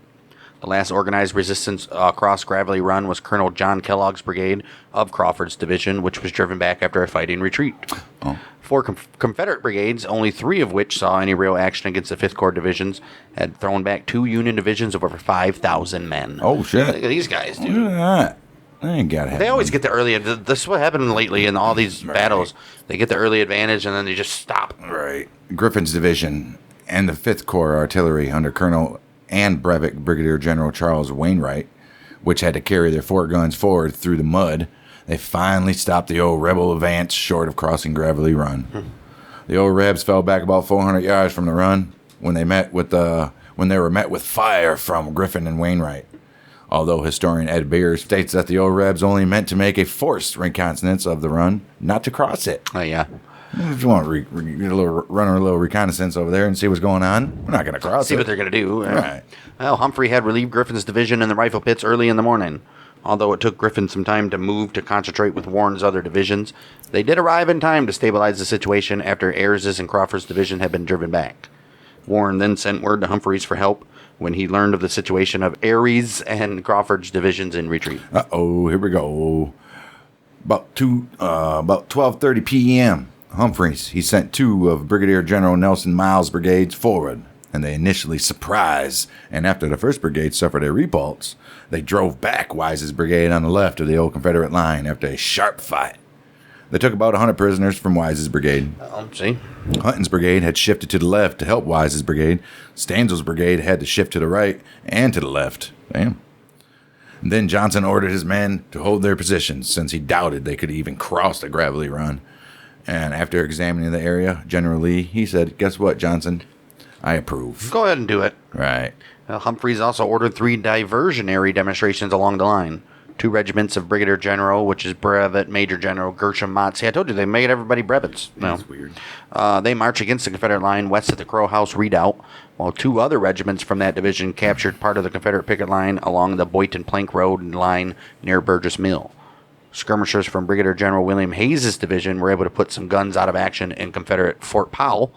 Speaker 3: The last organized resistance across Gravelly Run was Colonel John Kellogg's brigade of Crawford's division, which was driven back after a fighting retreat.
Speaker 2: Oh.
Speaker 3: 4 Confederate brigades, only 3 of which saw any real action against the 5th Corps divisions, had thrown back 2 Union divisions of over 5,000 men.
Speaker 2: Oh, shit.
Speaker 3: Look at these guys, dude.
Speaker 2: Look at that. They ain't got to have
Speaker 3: They always
Speaker 2: one.
Speaker 3: get the early. This is what happened lately in all these battles. They get the early advantage and then they just stop.
Speaker 2: Right. Griffin's division and the 5th Corps artillery under Colonel and Brevet Brigadier General Charles Wainwright, which had to carry their 4 guns forward through the mud, they finally stopped the old rebel advance short of crossing Gravelly Run. The old Rebs fell back about 400 yards from the run when they were met with fire from Griffin and Wainwright. Although historian Ed Beer states that the old Rebs only meant to make a forced reconnaissance of the run, not to cross it.
Speaker 3: Oh, yeah.
Speaker 2: If you want to run a little reconnaissance over there and see what's going on, we're not going to cross
Speaker 3: See
Speaker 2: it.
Speaker 3: what they're going to do.
Speaker 2: Right.
Speaker 3: Well, Humphrey had relieved Griffin's division in the rifle pits early in the morning. Although it took Griffin some time to move to concentrate with Warren's other divisions, they did arrive in time to stabilize the situation after Ayres's and Crawford's division had been driven back. Warren then sent word to Humphreys for help when he learned of the situation of Ayres and Crawford's divisions in retreat.
Speaker 2: Uh-oh, here we go. About 12:30 p.m., Humphreys, he sent 2 of Brigadier General Nelson Miles' brigades forward, and they initially surprised, and after the 1st Brigade suffered a repulse, they drove back Wise's brigade on the left of the old Confederate line after a sharp fight. They took about 100 prisoners from Wise's brigade.
Speaker 3: See?
Speaker 2: Hunton's brigade had shifted to the left to help Wise's brigade. Stanzel's brigade had to shift to the right and to the left. Damn. And then Johnson ordered his men to hold their positions since he doubted they could even cross the Gravelly Run. And after examining the area, General Lee, he said, guess what, Johnson? I approve.
Speaker 3: Go ahead and do it.
Speaker 2: Right.
Speaker 3: Humphreys also ordered 3 diversionary demonstrations along the line. 2 regiments of Brigadier General, which is Brevet Major General Gershom Mott. See, I told you they made everybody brevets. No.
Speaker 2: That's weird.
Speaker 3: They march against the Confederate line west of the Crow House Redoubt, while 2 other regiments from that division captured part of the Confederate picket line along the Boynton Plank Road line near Burgess Mill. Skirmishers from Brigadier General William Hayes' division were able to put some guns out of action in Confederate Fort Powell,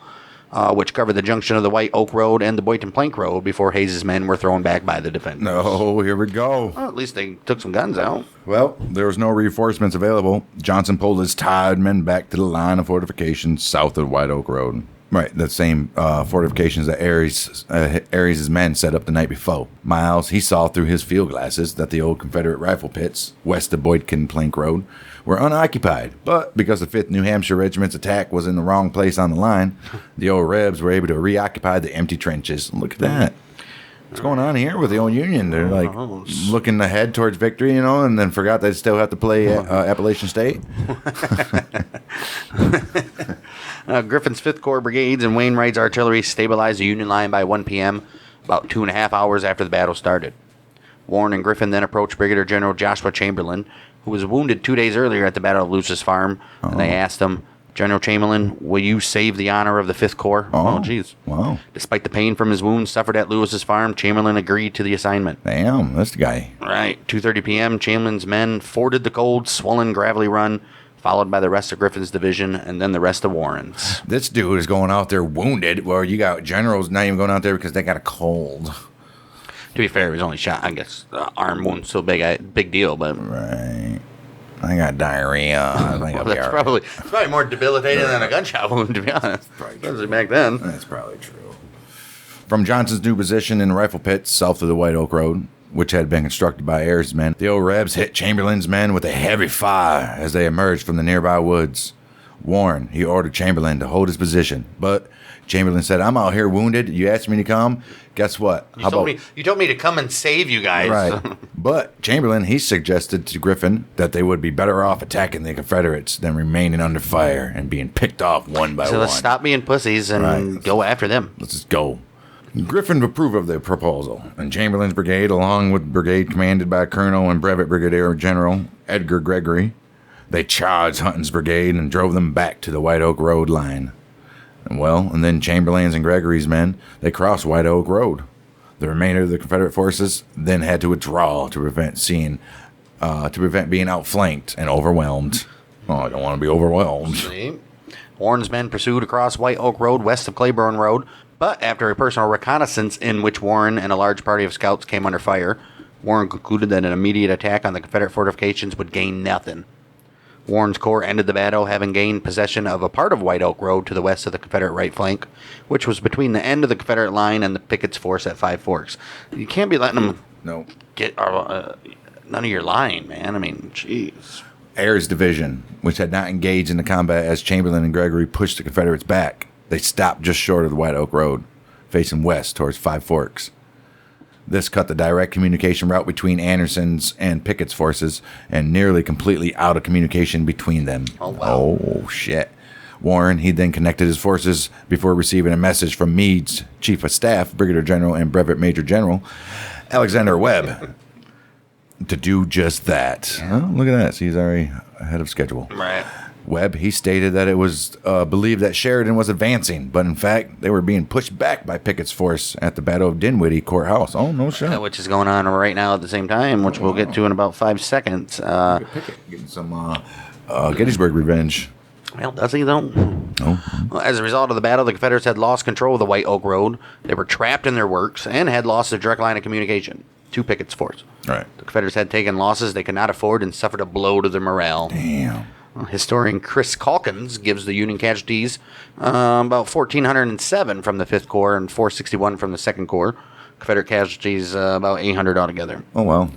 Speaker 3: which covered the junction of the White Oak Road and the Boynton Plank Road before Hayes' men were thrown back by the defenders.
Speaker 2: No, here we go.
Speaker 3: Well, at least they took some guns out.
Speaker 2: Well, there was no reinforcements available. Johnson pulled his tired men back to the line of fortifications south of White Oak Road. Right, the same fortifications that Aries' men set up the night before. Miles, he saw through his field glasses that the old Confederate rifle pits, west of Boynton Plank Road, were unoccupied. But because the 5th New Hampshire Regiment's attack was in the wrong place on the line, the old Rebs were able to reoccupy the empty trenches. Look at that. What's going on here with the old Union? They're like looking ahead towards victory, and then forgot they still have to play Appalachian State.
Speaker 3: Griffin's 5th Corps brigades and Wainwright's artillery stabilized the Union line by 1 p.m., about 2.5 hours after the battle started. Warren and Griffin then approached Brigadier General Joshua Chamberlain, who was wounded 2 days earlier at the Battle of Luce's Farm, and they asked him, "General Chamberlain, will you save the honor of the 5th Corps?" Oh, jeez.
Speaker 2: Wow.
Speaker 3: Despite the pain from his wounds suffered at Lewis's Farm, Chamberlain agreed to the assignment.
Speaker 2: Damn, this guy.
Speaker 3: Right. 2:30 p.m., Chamberlain's men forded the cold, swollen, gravelly run, followed by the rest of Griffin's division, and then the rest of Warren's.
Speaker 2: This dude is going out there wounded, where you got generals not even going out there because they got a cold.
Speaker 3: To be fair, he was only shot, I guess, arm wound, so big deal, but...
Speaker 2: Right. I got diarrhea. I think I'll be
Speaker 3: That's
Speaker 2: all right.
Speaker 3: probably more debilitating than a gunshot wound, to be honest. Especially back then.
Speaker 2: That's probably true. From Johnson's new position in the rifle pits south of the White Oak Road, which had been constructed by Ayres' men, the old Rebs hit Chamberlain's men with a heavy fire as they emerged from the nearby woods. Warren, he ordered Chamberlain to hold his position, but Chamberlain said, "I'm out here wounded. You asked me to come. Guess what?
Speaker 3: You told me to come and save you guys."
Speaker 2: Right. But Chamberlain, he suggested to Griffin that they would be better off attacking the Confederates than remaining under fire and being picked off one by one.
Speaker 3: So let's stop being pussies and go after them.
Speaker 2: Let's just go. Griffin approved of the proposal, and Chamberlain's brigade, along with brigade commanded by Colonel and Brevet Brigadier General Edgar Gregory, they charged Hunton's brigade and drove them back to the White Oak Road line. And then Chamberlain's and Gregory's men, they crossed White Oak Road. The remainder of the Confederate forces then had to withdraw to prevent being outflanked and overwhelmed. Oh, I don't want to be overwhelmed.
Speaker 3: See? Warren's men pursued across White Oak Road west of Claiborne Road, but after a personal reconnaissance in which Warren and a large party of scouts came under fire, Warren concluded that an immediate attack on the Confederate fortifications would gain nothing. Warren's corps ended the battle, having gained possession of a part of White Oak Road to the west of the Confederate right flank, which was between the end of the Confederate line and the Pickett's force at Five Forks. You can't be letting them get none of your line, man. I mean, jeez.
Speaker 2: Ayres' division, which had not engaged in the combat as Chamberlain and Gregory pushed the Confederates back, they stopped just short of the White Oak Road, facing west towards Five Forks. This cut the direct communication route between Anderson's and Pickett's forces and nearly completely out of communication between them.
Speaker 3: Oh, wow.
Speaker 2: Oh, shit. Warren, he then connected his forces before receiving a message from Meade's Chief of Staff, Brigadier General and Brevet Major General Alexander Webb, to do just that. Oh, look at that. See, he's already ahead of schedule.
Speaker 3: Right.
Speaker 2: Webb, he stated that it was believed that Sheridan was advancing, but in fact, they were being pushed back by Pickett's force at the Battle of Dinwiddie Courthouse. Oh, no shit.
Speaker 3: Which is going on right now at the same time, which we'll get to in about 5 seconds.
Speaker 2: Pickett getting some Gettysburg revenge.
Speaker 3: Well, does he, though?
Speaker 2: Oh.
Speaker 3: Well, as a result of the battle, the Confederates had lost control of the White Oak Road. They were trapped in their works and had lost their direct line of communication to Pickett's force.
Speaker 2: Right.
Speaker 3: The Confederates had taken losses they could not afford and suffered a blow to their morale.
Speaker 2: Damn.
Speaker 3: Historian Chris Calkins gives the Union casualties about 1,407 from the 5th Corps and 461 from the 2nd Corps. Confederate casualties about 800 altogether.
Speaker 2: Oh, well.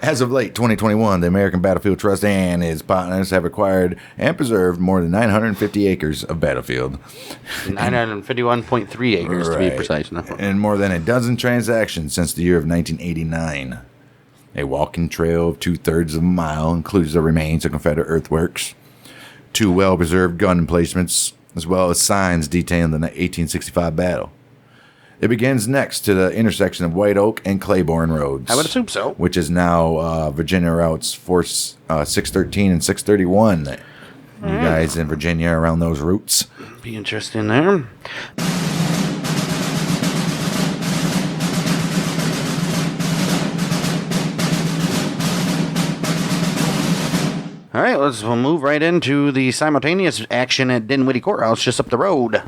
Speaker 2: As of late 2021, the American Battlefield Trust and its partners have acquired and preserved more than 950 acres of battlefield.
Speaker 3: 951.3 acres, to be precise.
Speaker 2: And more than a dozen transactions since the year of 1989. A walking trail of 2/3 of a mile includes the remains of Confederate earthworks, 2 well-preserved gun emplacements, as well as signs detailing the 1865 battle. It begins next to the intersection of White Oak and Claiborne Roads.
Speaker 3: I would assume so.
Speaker 2: Which is now Virginia routes 613 and 631. You guys in Virginia around those routes?
Speaker 3: Be interesting there. All right, we'll move right into the simultaneous action at Dinwiddie Courthouse just up the road,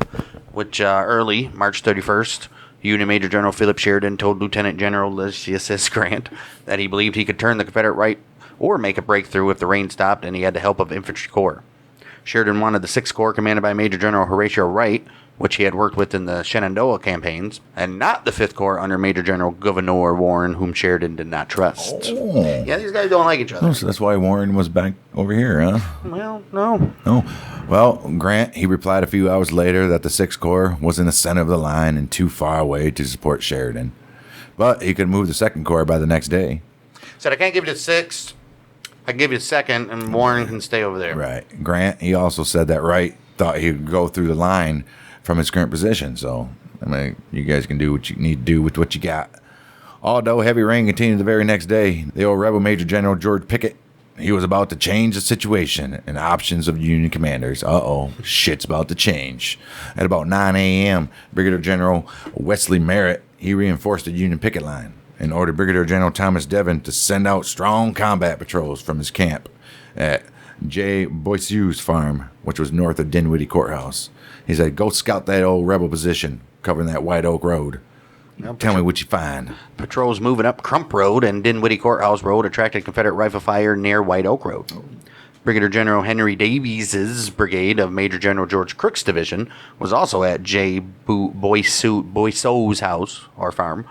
Speaker 3: which early, March 31st, Union Major General Philip Sheridan told Lieutenant General Ulysses Grant that he believed he could turn the Confederate right or make a breakthrough if the rain stopped and he had the help of Infantry Corps. Sheridan wanted the 6th Corps commanded by Major General Horatio Wright, which he had worked with in the Shenandoah campaigns, and not the 5th Corps under Major General Gouverneur Warren, whom Sheridan did not trust.
Speaker 2: Oh.
Speaker 3: Yeah, these guys don't like each other.
Speaker 2: Oh, so that's why Warren was back over here, huh?
Speaker 3: Well, no.
Speaker 2: Oh. Well, Grant, he replied a few hours later that the 6th Corps was in the center of the line and too far away to support Sheridan. But he could move the 2nd Corps by the next day.
Speaker 3: Said, I can't give you the 6th. I can give you the 2nd, and Warren can stay over there.
Speaker 2: Right. Grant, he also said that Wright thought he could go through the line from his current position. So, I mean, you guys can do what you need to do with what you got. Although heavy rain continued the very next day, the old rebel Major General George Pickett, he was about to change the situation and options of Union commanders. Shit's about to change. At about 9 a.m., Brigadier General Wesley Merritt, he reinforced the Union picket line and ordered Brigadier General Thomas Devon to send out strong combat patrols from his camp at J. Boisseu's farm, which was north of Dinwiddie Courthouse. He said, go scout that old rebel position covering that White Oak Road. Tell me what you find.
Speaker 3: Patrols moving up Crump Road and Dinwiddie Courthouse Road attracted Confederate rifle fire near White Oak Road. Brigadier General Henry Davies's brigade of Major General George Crook's division was also at J. Boisseu's house or farm.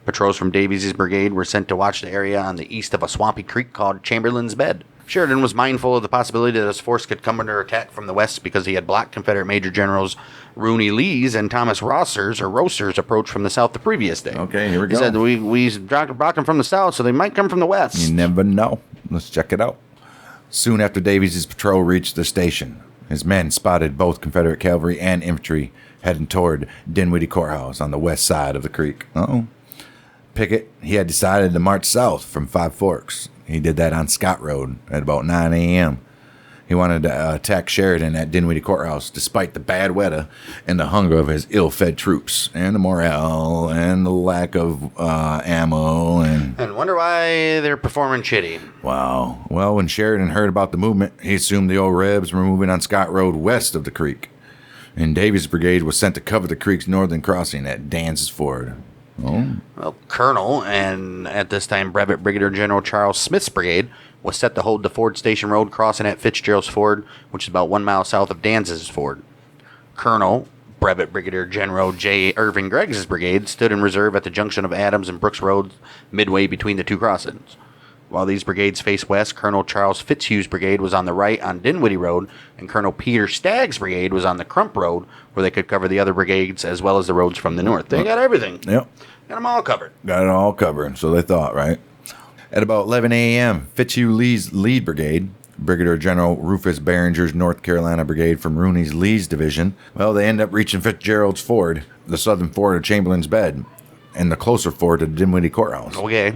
Speaker 3: Patrols from Davies's brigade were sent to watch the area on the east of a swampy creek called Chamberlain's Bed. Sheridan was mindful of the possibility that his force could come under attack from the west because he had blocked Confederate Major Generals Rooney Lee's and Thomas Roster's approach from the south the previous day.
Speaker 2: Okay, here we go.
Speaker 3: He said, we blocked them from the south, so they might come from the west.
Speaker 2: You never know. Let's check it out. Soon after Davies' patrol reached the station, his men spotted both Confederate cavalry and infantry heading toward Dinwiddie Courthouse on the west side of the creek. Pickett, he had decided to march south from Five Forks. He did that on Scott Road at about 9 a.m. He wanted to attack Sheridan at Dinwiddie Courthouse despite the bad weather and the hunger of his ill-fed troops and the morale and the lack of ammo. And
Speaker 3: wonder why they're performing shitty.
Speaker 2: Wow. Well, when Sheridan heard about the movement, he assumed the old Rebs were moving on Scott Road west of the creek. And Davies' brigade was sent to cover the creek's northern crossing at Dan's Ford.
Speaker 3: Well, Colonel, and at this time Brevet Brigadier General Charles Smith's brigade, was set to hold the Ford Station Road crossing at Fitzgerald's Ford, which is about 1 mile south of Danz's Ford. Colonel, Brevet Brigadier General J. Irving Gregg's brigade stood in reserve at the junction of Adams and Brooks Roads midway between the two crossings. While these brigades faced west, Colonel Charles Fitzhugh's brigade was on the right on Dinwiddie Road, and Colonel Peter Stagg's brigade was on the Crump Road, where they could cover the other brigades as well as the roads from the north. They got everything.
Speaker 2: Yep.
Speaker 3: Got them all covered.
Speaker 2: Got it all covered, so they thought, right? At about 11 a.m., Fitzhugh Lee's lead brigade, Brigadier General Rufus Behringer's North Carolina brigade from Rooney Lee's division, well, they end up reaching Fitzgerald's Ford, the southern ford of Chamberlain's Bed, and the closer ford to Dinwiddie Courthouse.
Speaker 3: Okay.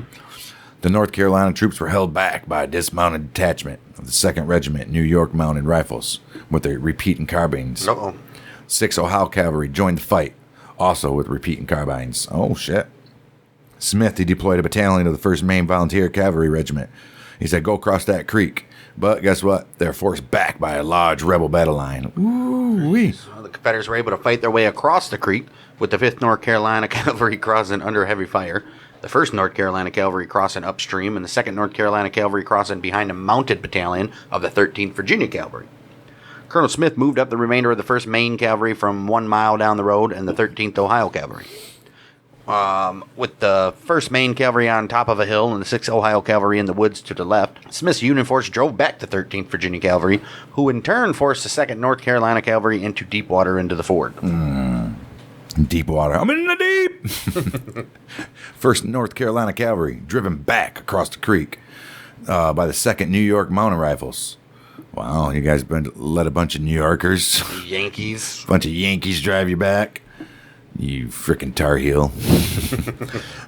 Speaker 2: The North Carolina troops were held back by a dismounted detachment of the 2nd Regiment New York Mounted Rifles with their repeating carbines. 6th Ohio Cavalry joined the fight, also with repeating carbines. Oh, shit. Smith, he deployed a battalion of the 1st Maine Volunteer Cavalry Regiment. He said, go across that creek. But guess what? They're forced back by a large rebel battle line. Ooh-wee.
Speaker 3: So the Confederates were able to fight their way across the creek, with the 5th North Carolina Cavalry crossing under heavy fire, the 1st North Carolina Cavalry crossing upstream, and the 2nd North Carolina Cavalry crossing behind a mounted battalion of the 13th Virginia Cavalry. Colonel Smith moved up the remainder of the 1st Maine Cavalry from 1 mile down the road and the 13th Ohio Cavalry. With the 1st Maine Cavalry on top of a hill and the 6th Ohio Cavalry in the woods to the left, Smith's Union force drove back the 13th Virginia Cavalry, who in turn forced the 2nd North Carolina Cavalry into deep water into the ford.
Speaker 2: Deep water. I'm in the deep. 1st North Carolina Cavalry driven back across the creek by the 2nd New York Mounted Rifles. Wow, you guys let a bunch of New Yorkers,
Speaker 3: Yankees.
Speaker 2: bunch of Yankees drive you back. You frickin' Tar Heel.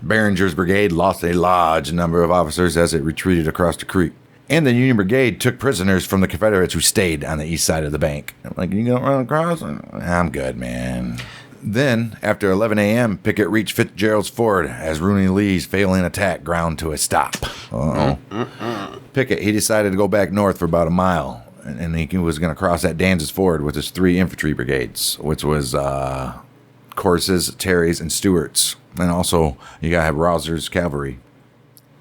Speaker 2: Behringer's brigade lost a large number of officers as it retreated across the creek. And the Union Brigade took prisoners from the Confederates who stayed on the east side of the bank. I'm like, you gonna run across? I'm good, man. Then, after 11 a.m., Pickett reached Fitzgerald's Ford as Rooney Lee's failing attack ground to a stop. Pickett, he decided to go back north for about a mile, and he was going to cross at Danz's Ford with his 3 infantry brigades, which was Corse's, Terry's, and Stewart's. And also, you got to have Rosser's cavalry.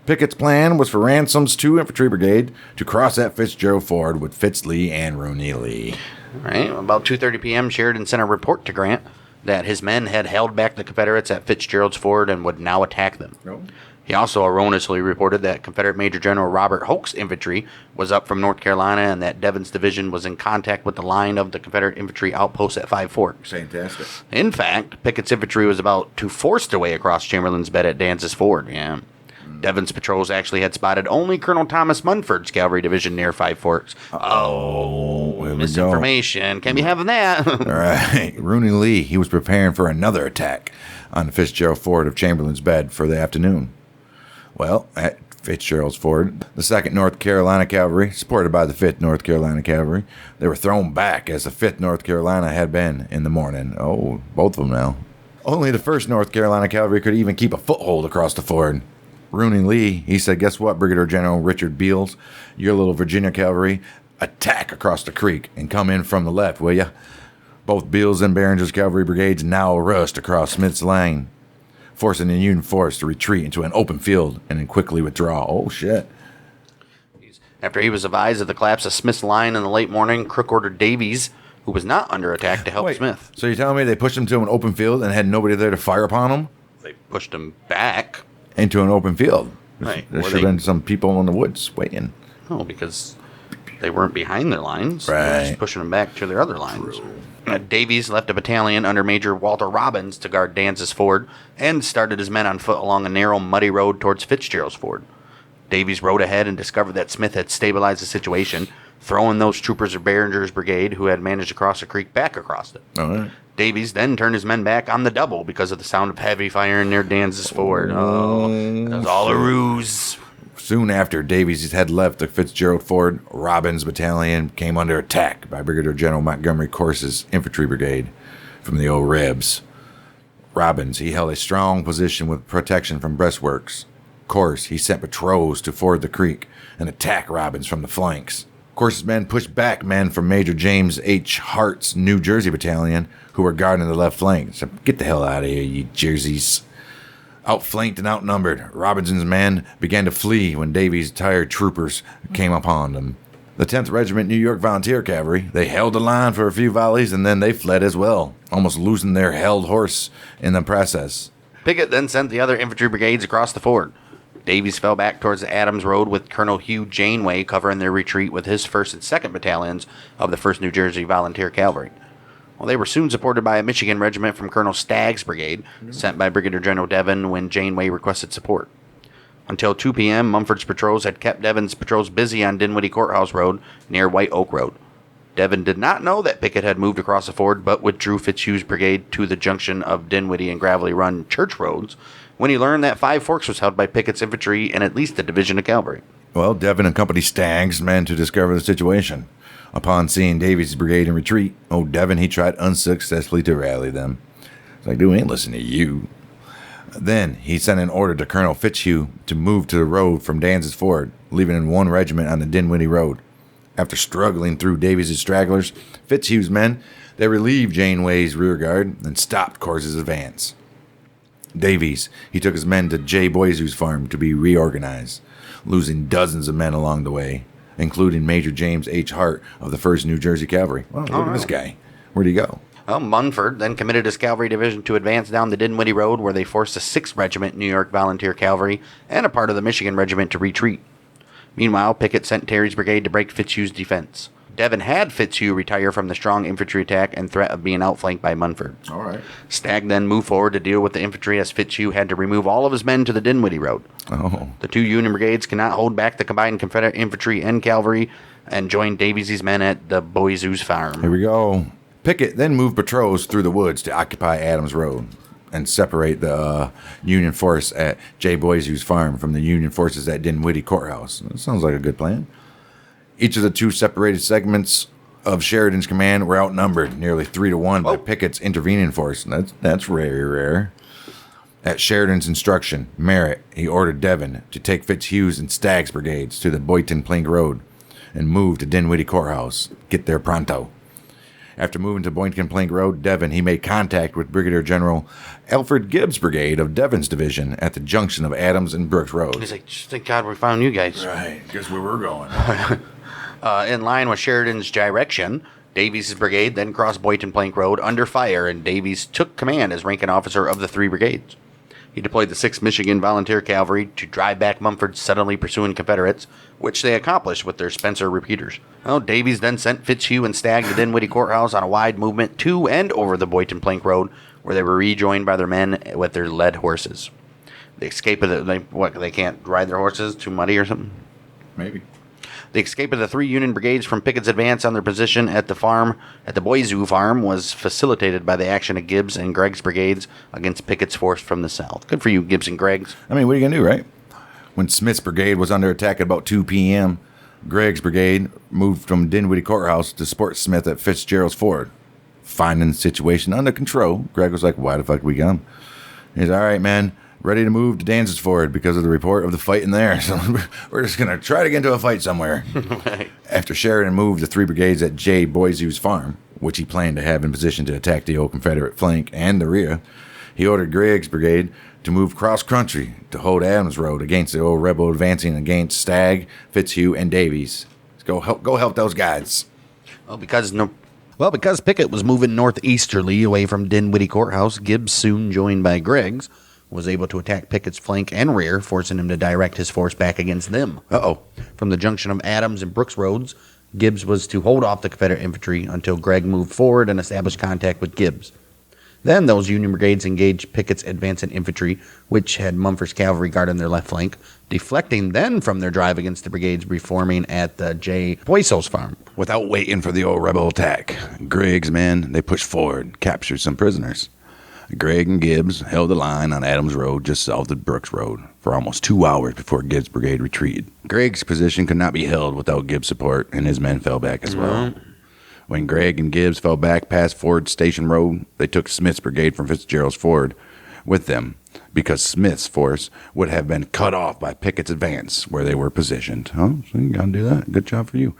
Speaker 2: Pickett's plan was for Ransom's 2 infantry brigade to cross at Fitzgerald Ford with Fitz Lee and Rooney Lee.
Speaker 3: All right, about 2:30 p.m., Sheridan sent a report to Grant that his men had held back the Confederates at Fitzgerald's Ford and would now attack them. Oh. He also erroneously reported that Confederate Major General Robert Hoke's infantry was up from North Carolina and that Devon's division was in contact with the line of the Confederate infantry outposts at Five Forks.
Speaker 2: Fantastic.
Speaker 3: In fact, Pickett's infantry was about to force their way across Chamberlain's Bed at Danz's Ford. Yeah. Devon's patrols actually had spotted only Colonel Thomas Munford's cavalry division near Five Forks. Misinformation. Can't be having that.
Speaker 2: All right. Rooney Lee, he was preparing for another attack on the Fitzgerald Ford of Chamberlain's Bed for the afternoon. Well, at Fitzgerald's Ford, the 2nd North Carolina Cavalry, supported by the 5th North Carolina Cavalry, they were thrown back as the 5th North Carolina had been in the morning. Oh, both of them now. Only the 1st North Carolina Cavalry could even keep a foothold across the ford. Rooney Lee, he said, guess what, Brigadier General Richard Beals, your little Virginia cavalry, attack across the creek and come in from the left, will ya? Both Beals and Behringer's cavalry brigades now rushed across Smith's Lane, forcing the Union force to retreat into an open field and then quickly withdraw. Oh, shit.
Speaker 3: After he was advised of the collapse of Smith's line in the late morning, Crook ordered Davies, who was not under attack, to help Smith.
Speaker 2: So you're telling me they pushed him to an open field and had nobody there to fire upon him?
Speaker 3: They pushed him back.
Speaker 2: Into an open field.
Speaker 3: Right.
Speaker 2: There should have been some people in the woods waiting.
Speaker 3: No, because they weren't behind their lines.
Speaker 2: Right.
Speaker 3: They were just pushing them back to their other lines. Davies left a battalion under Major Walter Robbins to guard Danz's Ford and started his men on foot along a narrow, muddy road towards Fitzgerald's Ford. Davies rode ahead and discovered that Smith had stabilized the situation, throwing those troopers of Behringer's brigade who had managed to cross the creek back across it.
Speaker 2: All right.
Speaker 3: Davies then turned his men back on the double because of the sound of heavy firing near Danz's Ford. Oh, it was all a ruse.
Speaker 2: Soon after Davies had left the Fitzgerald Ford, Robbins' battalion came under attack by Brigadier General Montgomery Corse's infantry brigade from the Old Rebs. Robbins, he held a strong position with protection from breastworks. Corse, he sent patrols to ford the creek and attack Robbins from the flanks. Corse's men pushed back men from Major James H. Hart's New Jersey battalion, who were guarding the left flank. So get the hell out of here, you Jerseys. Outflanked and outnumbered, Robinson's men began to flee when Davies' tired troopers came upon them. The 10th Regiment New York Volunteer Cavalry, they held the line for a few volleys and then they fled as well, almost losing their held horse in the process.
Speaker 3: Pickett then sent the other infantry brigades across the ford. Davies fell back towards the Adams Road with Colonel Hugh Janeway covering their retreat with his 1st and 2nd battalions of the 1st New Jersey Volunteer Cavalry. Well, they were soon supported by a Michigan regiment from Colonel Stagg's brigade, sent by Brigadier General Devon when Janeway requested support. Until 2 p.m., Mumford's patrols had kept Devon's patrols busy on Dinwiddie Courthouse Road near White Oak Road. Devon did not know that Pickett had moved across the ford, but withdrew Fitzhugh's brigade to the junction of Dinwiddie and Gravelly Run Church Roads when he learned that Five Forks was held by Pickett's infantry and at least a division of cavalry.
Speaker 2: Well, Devon accompanied Stagg's men to discover the situation. Upon seeing Davies' brigade in retreat, Devon, he tried unsuccessfully to rally them. It's like, dude, we ain't listening to you. Then he sent an order to Colonel Fitzhugh to move to the road from Danz's Ford, leaving in one regiment on the Dinwiddie Road. After struggling through Davies' stragglers, Fitzhugh's men, they relieved Janeway's rear guard and stopped Corse's advance. Davies, he took his men to J. Boisu's farm to be reorganized, losing dozens of men along the way, including Major James H. Hart of the 1st New Jersey Cavalry. Well, look at this guy. Where'd he go?
Speaker 3: Well, Munford then committed his cavalry division to advance down the Dinwiddie Road, where they forced the 6th Regiment New York Volunteer Cavalry and a part of the Michigan Regiment to retreat. Meanwhile, Pickett sent Terry's brigade to break Fitzhugh's defense. Devon had Fitzhugh retire from the strong infantry attack and threat of being outflanked by Munford.
Speaker 2: All right.
Speaker 3: Stagg then moved forward to deal with the infantry as Fitzhugh had to remove all of his men to the Dinwiddie Road.
Speaker 2: Oh.
Speaker 3: The 2 Union brigades cannot hold back the combined Confederate infantry and cavalry and joined Davies' men at the Boisu's farm.
Speaker 2: Here we go. Pickett then moved patrols through the woods to occupy Adams Road and separate the Union force at J. Boiseu's farm from the Union forces at Dinwiddie Courthouse. That sounds like a good plan. Each of the two separated segments of Sheridan's command were outnumbered nearly 3-1 by Pickett's intervening force. That's very rare. At Sheridan's instruction, Merritt, he ordered Devon to take Fitzhugh's and Stagg's brigades to the Boynton Plank Road and move to Dinwiddie Courthouse. Get there pronto. After moving to Boynton Plank Road, Devon, he made contact with Brigadier General Alfred Gibbs' brigade of Devon's division at the junction of Adams and Brooks Road.
Speaker 3: He's like, just thank God we found you guys.
Speaker 2: Right, guess where we're going.
Speaker 3: In line with Sheridan's direction, Davies' brigade then crossed Boynton Plank Road under fire, and Davies took command as ranking officer of the three brigades. He deployed the 6th Michigan Volunteer Cavalry to drive back Mumford's suddenly pursuing Confederates, which they accomplished with their Spencer repeaters. Davies then sent Fitzhugh and Stagg to Dinwiddie Courthouse on a wide movement to and over the Boynton Plank Road, where they were rejoined by their men with their led horses. The escape of they can't ride their horses? Too muddy or something?
Speaker 2: Maybe.
Speaker 3: The escape of the three Union brigades from Pickett's advance on their position at the Boiseu farm, was facilitated by the action of Gibbs and Gregg's brigades against Pickett's force from the south. Good for you, Gibbs and Gregg's.
Speaker 2: I mean, what are you going to do, right? When Smith's brigade was under attack at about 2 p.m., Gregg's brigade moved from Dinwiddie Courthouse to support Smith at Fitzgerald's Ford. Finding the situation under control, Gregg was like, why the fuck did we come? He's all right, man. Ready to move to Danzig's Ford because of the report of the fight in there. So we're just going to try to get into a fight somewhere.
Speaker 3: Right.
Speaker 2: After Sheridan moved the three brigades at J. Boiseu's farm, which he planned to have in position to attack the old Confederate flank and the rear, he ordered Gregg's brigade to move cross-country to hold Adams Road against the old rebel advancing against Stagg, Fitzhugh, and Davies. Go help those guys.
Speaker 3: Because Pickett was moving northeasterly away from Dinwiddie Courthouse, Gibbs, soon joined by Gregg's, was able to attack Pickett's flank and rear, forcing him to direct his force back against them. From the junction of Adams and Brooks Roads, Gibbs was to hold off the Confederate infantry until Gregg moved forward and established contact with Gibbs. Then those Union brigades engaged Pickett's advancing infantry, which had Mumford's cavalry guarding their left flank, deflecting then from their drive against the brigades reforming at the J. Boiseu's farm.
Speaker 4: Without waiting for the old rebel attack, Gregg's men, they pushed forward, captured some prisoners. Gregg and Gibbs held the line on Adams Road just south of Brooks Road for almost 2 hours before Gibbs' brigade retreated. Gregg's position could not be held without Gibbs' support, and his men fell back as well. When Gregg and Gibbs fell back past Ford Station Road, they took Smith's brigade from Fitzgerald's Ford with them because Smith's force would have been cut off by Pickett's advance where they were positioned. Oh, so you got to do that. Good job for you.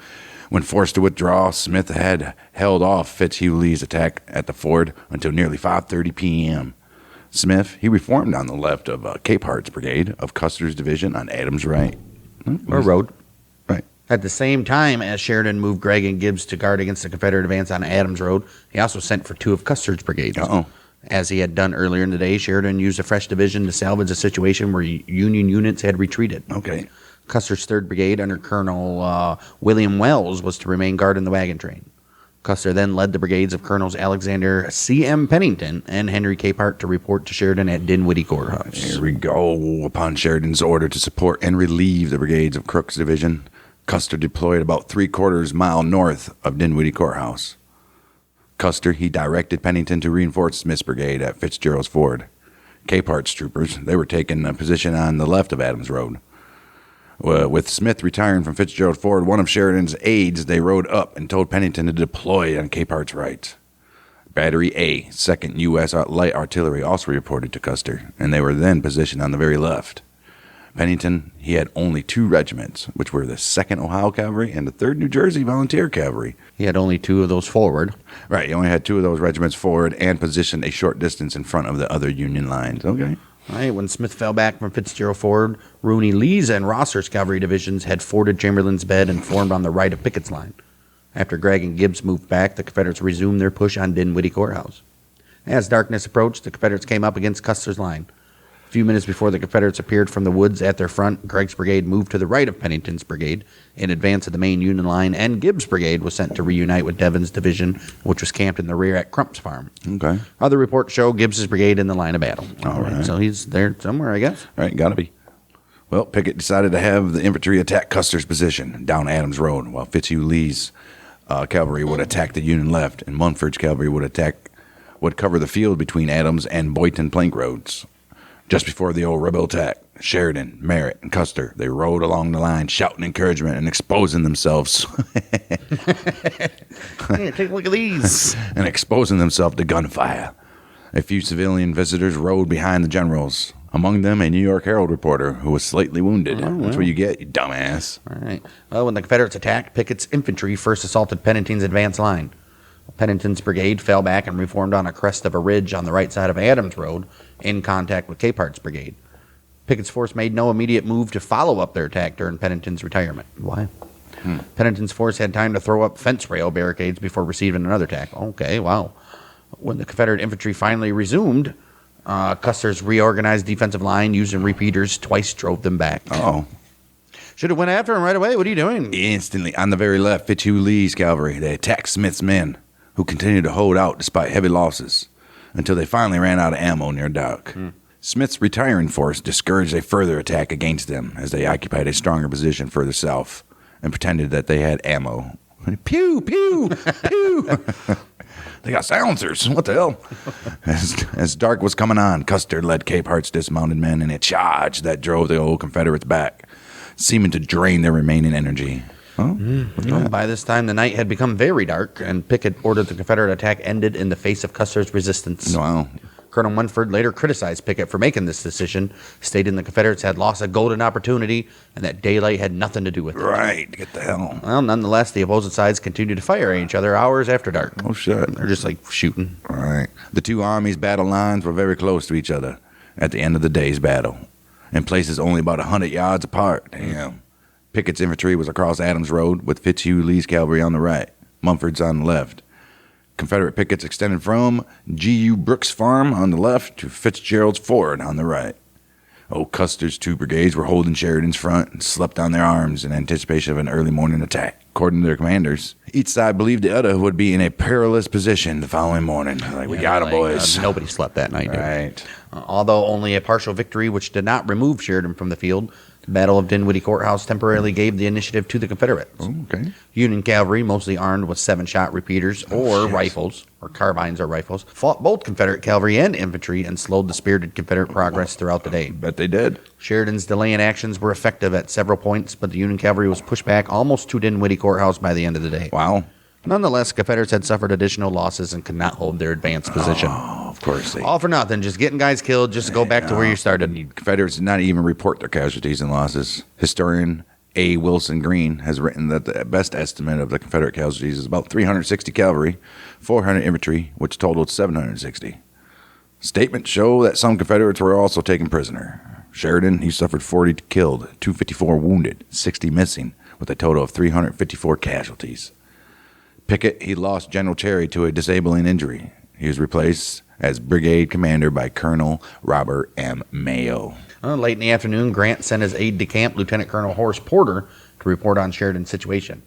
Speaker 4: When forced to withdraw, Smith had held off Fitzhugh Lee's attack at the ford until nearly 5:30 p.m. Smith, he reformed on the left of Capehart's brigade of Custer's division on Adams' right.
Speaker 3: Or road.
Speaker 4: Right.
Speaker 3: At the same time as Sheridan moved Gregg and Gibbs to guard against the Confederate advance on Adams Road, he also sent for 2 of Custer's brigades. As he had done earlier in the day, Sheridan used a fresh division to salvage a situation where Union units had retreated.
Speaker 2: Okay.
Speaker 3: Custer's 3rd Brigade under Colonel William Wells was to remain guard in the wagon train. Custer then led the brigades of Colonels Alexander C.M. Pennington and Henry Capehart to report to Sheridan at Dinwiddie Courthouse.
Speaker 4: Here we go. Upon Sheridan's order to support and relieve the brigades of Crook's division, Custer deployed about 3/4 mile north of Dinwiddie Courthouse. Custer, he directed Pennington to reinforce Smith's brigade at Fitzgerald's Ford. Capehart's troopers, they were taking a position on the left of Adams Road. With Smith retiring from Fitzgerald Ford, one of Sheridan's aides, they rode up and told Pennington to deploy on Capehart's right. Battery A, 2nd U.S. Light Artillery, also reported to Custer, and they were then positioned on the very left. Pennington, he had only 2 regiments, which were the 2nd Ohio Cavalry and the 3rd New Jersey Volunteer Cavalry.
Speaker 3: He had only 2 of those forward.
Speaker 4: Right, he only had 2 of those regiments forward and positioned a short distance in front of the other Union lines. Okay.
Speaker 3: Right, when Smith fell back from Fitzgerald Ford, Rooney Lee's and Rosser's cavalry divisions had forded Chamberlain's Bed and formed on the right of Pickett's line. After Gregg and Gibbs moved back, the Confederates resumed their push on Dinwiddie Courthouse. As darkness approached, the Confederates came up against Custer's line. A few minutes before the Confederates appeared from the woods at their front, Gregg's brigade moved to the right of Pennington's brigade in advance of the main Union line, and Gibbs' brigade was sent to reunite with Devon's division, which was camped in the rear at Crump's farm.
Speaker 4: Okay.
Speaker 3: Other reports show Gibbs' brigade in the line of battle.
Speaker 4: All right.
Speaker 3: So he's there somewhere, I guess.
Speaker 4: All right, gotta be. Well, Pickett decided to have the infantry attack Custer's position down Adams Road, while Fitzhugh Lee's
Speaker 2: cavalry would attack the Union left, and Munford's cavalry would cover the field between Adams and Boynton Plank roads. Just before the old rebel attack, Sheridan, Merritt, and Custer, they rode along the line, shouting encouragement and exposing themselves.
Speaker 3: Hey, take a look at these.
Speaker 2: And exposing themselves to gunfire. A few civilian visitors rode behind the generals. Among them, a New York Herald reporter who was slightly wounded. That's what you get, you dumbass.
Speaker 3: All right. Well, when the Confederates attacked, Pickett's infantry first assaulted Pennington's advance line. Pennington's brigade fell back and reformed on a crest of a ridge on the right side of Adams Road in contact with Capehart's brigade. Pickett's force made no immediate move to follow up their attack during Pennington's retirement. Why? Pennington's force had time to throw up fence rail barricades before receiving another attack. Okay, wow. When the Confederate infantry finally resumed, Custer's reorganized defensive line using repeaters twice drove them back.
Speaker 2: Oh.
Speaker 3: Should have went after him right away. What are you doing?
Speaker 2: Instantly, on the very left, Fitzhugh Lee's cavalry, they attacked Smith's men, who continued to hold out despite heavy losses, until they finally ran out of ammo near dark. Smith's retiring force discouraged a further attack against them as they occupied a stronger position further south and pretended that they had ammo. Pew, pew, pew. They got silencers. What the hell? As dark was coming on, Custer led Capehart's dismounted men in a charge that drove the old Confederates back, seeming to drain their remaining energy.
Speaker 3: By this time, the night had become very dark, and Pickett ordered the Confederate attack ended in the face of Custer's resistance.
Speaker 2: Wow.
Speaker 3: Colonel Munford later criticized Pickett for making this decision, stating the Confederates had lost a golden opportunity and that daylight had nothing to do with it.
Speaker 2: Right. Get the hell.
Speaker 3: Well, nonetheless, the opposing sides continued to fire at each other hours after dark.
Speaker 2: Oh, shit.
Speaker 3: They're just like shooting.
Speaker 2: Right. The two armies' battle lines were very close to each other at the end of the day's battle, in places only about 100 yards apart. Damn. Pickett's infantry was across Adams Road with Fitzhugh Lee's cavalry on the right, Munford's on the left. Confederate pickets extended from G.U. Brooks' farm on the left to Fitzgerald's Ford on the right. Custer's two brigades were holding Sheridan's front and slept on their arms in anticipation of an early morning attack. According to their commanders, each side believed the other would be in a perilous position the following morning. We got it, boys.
Speaker 3: Nobody slept that night.
Speaker 2: Right.
Speaker 3: Although only a partial victory, which did not remove Sheridan from the field, the Battle of Dinwiddie Courthouse temporarily gave the initiative to the Confederates.
Speaker 2: Okay.
Speaker 3: Union cavalry, mostly armed with 7-shot repeaters or rifles, or carbines or rifles, fought both Confederate cavalry and infantry and slowed the spirited Confederate progress throughout the day.
Speaker 2: Bet they did.
Speaker 3: Sheridan's delaying actions were effective at several points, but the Union cavalry was pushed back almost to Dinwiddie Courthouse by the end of the day.
Speaker 2: Wow.
Speaker 3: Nonetheless, Confederates had suffered additional losses and could not hold their advanced position.
Speaker 2: Oh, of course.
Speaker 3: All for nothing, just getting guys killed, just go back to where you started.
Speaker 2: Confederates did not even report their casualties and losses. Historian A. Wilson Green has written that the best estimate of the Confederate casualties is about 360 cavalry, 400 infantry, which totaled 760. Statements show that some Confederates were also taken prisoner. Sheridan, he suffered 40 killed, 254 wounded, 60 missing, with a total of 354 casualties. Pickett, he lost General Cherry to a disabling injury. He was replaced as brigade commander by Colonel Robert M. Mayo.
Speaker 3: Late in the afternoon, Grant sent his aide-de-camp, Lieutenant Colonel Horace Porter, to report on Sheridan's situation.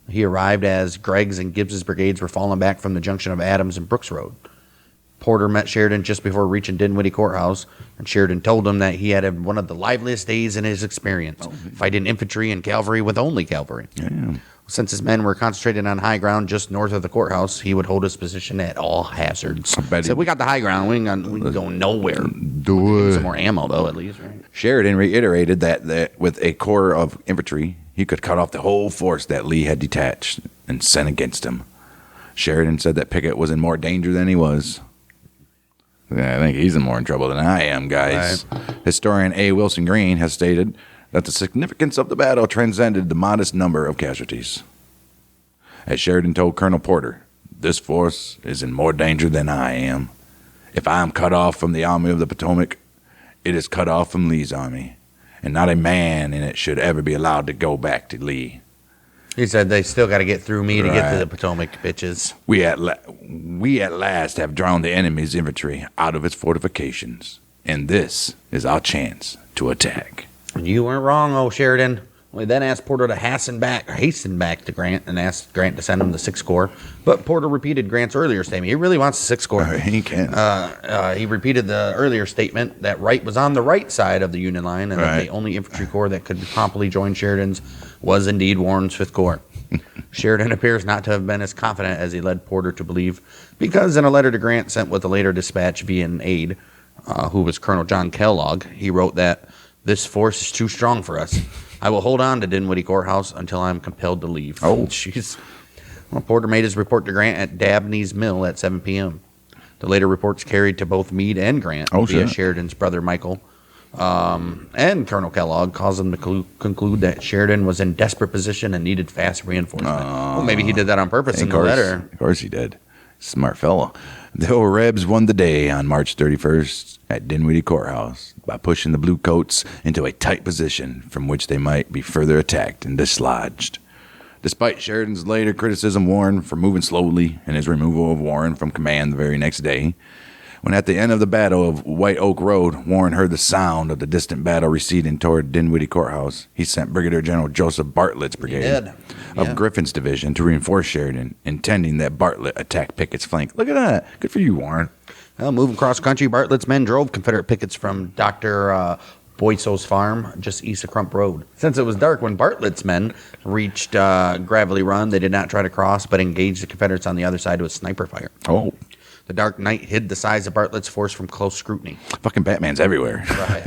Speaker 3: He arrived as Gregg's and Gibbs's brigades were falling back from the junction of Adams and Brooks Road. Porter met Sheridan just before reaching Dinwiddie Courthouse, and Sheridan told him that he had one of the liveliest days in his experience, fighting infantry and cavalry with only cavalry.
Speaker 2: Yeah.
Speaker 3: Since his men were concentrated on high ground just north of the courthouse, he would hold his position at all hazards. He said, we got the high ground. We ain't going nowhere.
Speaker 2: Do it.
Speaker 3: Some more ammo, though, at least, right?
Speaker 2: Sheridan reiterated that with a corps of infantry, he could cut off the whole force that Lee had detached and sent against him. Sheridan said that Pickett was in more danger than he was. I think he's in more trouble than I am, guys. Right. Historian A. Wilson Green has stated that the significance of the battle transcended the modest number of casualties. As Sheridan told Colonel Porter, this force is in more danger than I am. If I am cut off from the Army of the Potomac, it is cut off from Lee's army, and not a man in it should ever be allowed to go back to Lee.
Speaker 3: He said they still got to get through me to get to the Potomac, bitches.
Speaker 2: We at last have drawn the enemy's infantry out of its fortifications, and this is our chance to attack.
Speaker 3: You weren't wrong, Sheridan. We then asked Porter to hasten back to Grant and asked Grant to send him the 6th Corps. But Porter repeated Grant's earlier statement. He really wants the 6th Corps.
Speaker 2: He can.
Speaker 3: He repeated the earlier statement that Wright was on the right side of the Union line and that the only infantry corps that could promptly join Sheridan's was indeed Warren's 5th Corps. Sheridan appears not to have been as confident as he led Porter to believe, because in a letter to Grant sent with a later dispatch via an aide, who was Colonel John Kellogg, he wrote that, "This force is too strong for us. I will hold on to Dinwiddie Courthouse until I am compelled to leave."
Speaker 2: Oh.
Speaker 3: Jeez. Well, Porter made his report to Grant at Dabney's Mill at 7 p.m. The later reports carried to both Meade and Grant via Sheridan's brother Michael, and Colonel Kellogg, caused them to conclude that Sheridan was in desperate position and needed fast reinforcement. Well, maybe he did that on purpose in the letter.
Speaker 2: Of course he did. Smart fellow. The Rebs won the day on March 31st at Dinwiddie Courthouse by pushing the Bluecoats into a tight position from which they might be further attacked and dislodged. Despite Sheridan's later criticism of Warren for moving slowly and his removal of Warren from command the very next day, when at the end of the battle of White Oak Road, Warren heard the sound of the distant battle receding toward Dinwiddie Courthouse, he sent Brigadier General Joseph Bartlett's brigade of Griffin's division to reinforce Sheridan, intending that Bartlett attack Pickett's flank. Look at that. Good for you, Warren.
Speaker 3: Well, moving cross country, Bartlett's men drove Confederate pickets from Dr. Boyso's farm just east of Crump Road. Since it was dark when Bartlett's men reached Gravelly Run, they did not try to cross, but engaged the Confederates on the other side with sniper fire.
Speaker 2: Oh.
Speaker 3: The dark night hid the size of Bartlett's force from close scrutiny.
Speaker 2: Fucking Batman's everywhere.
Speaker 3: Right.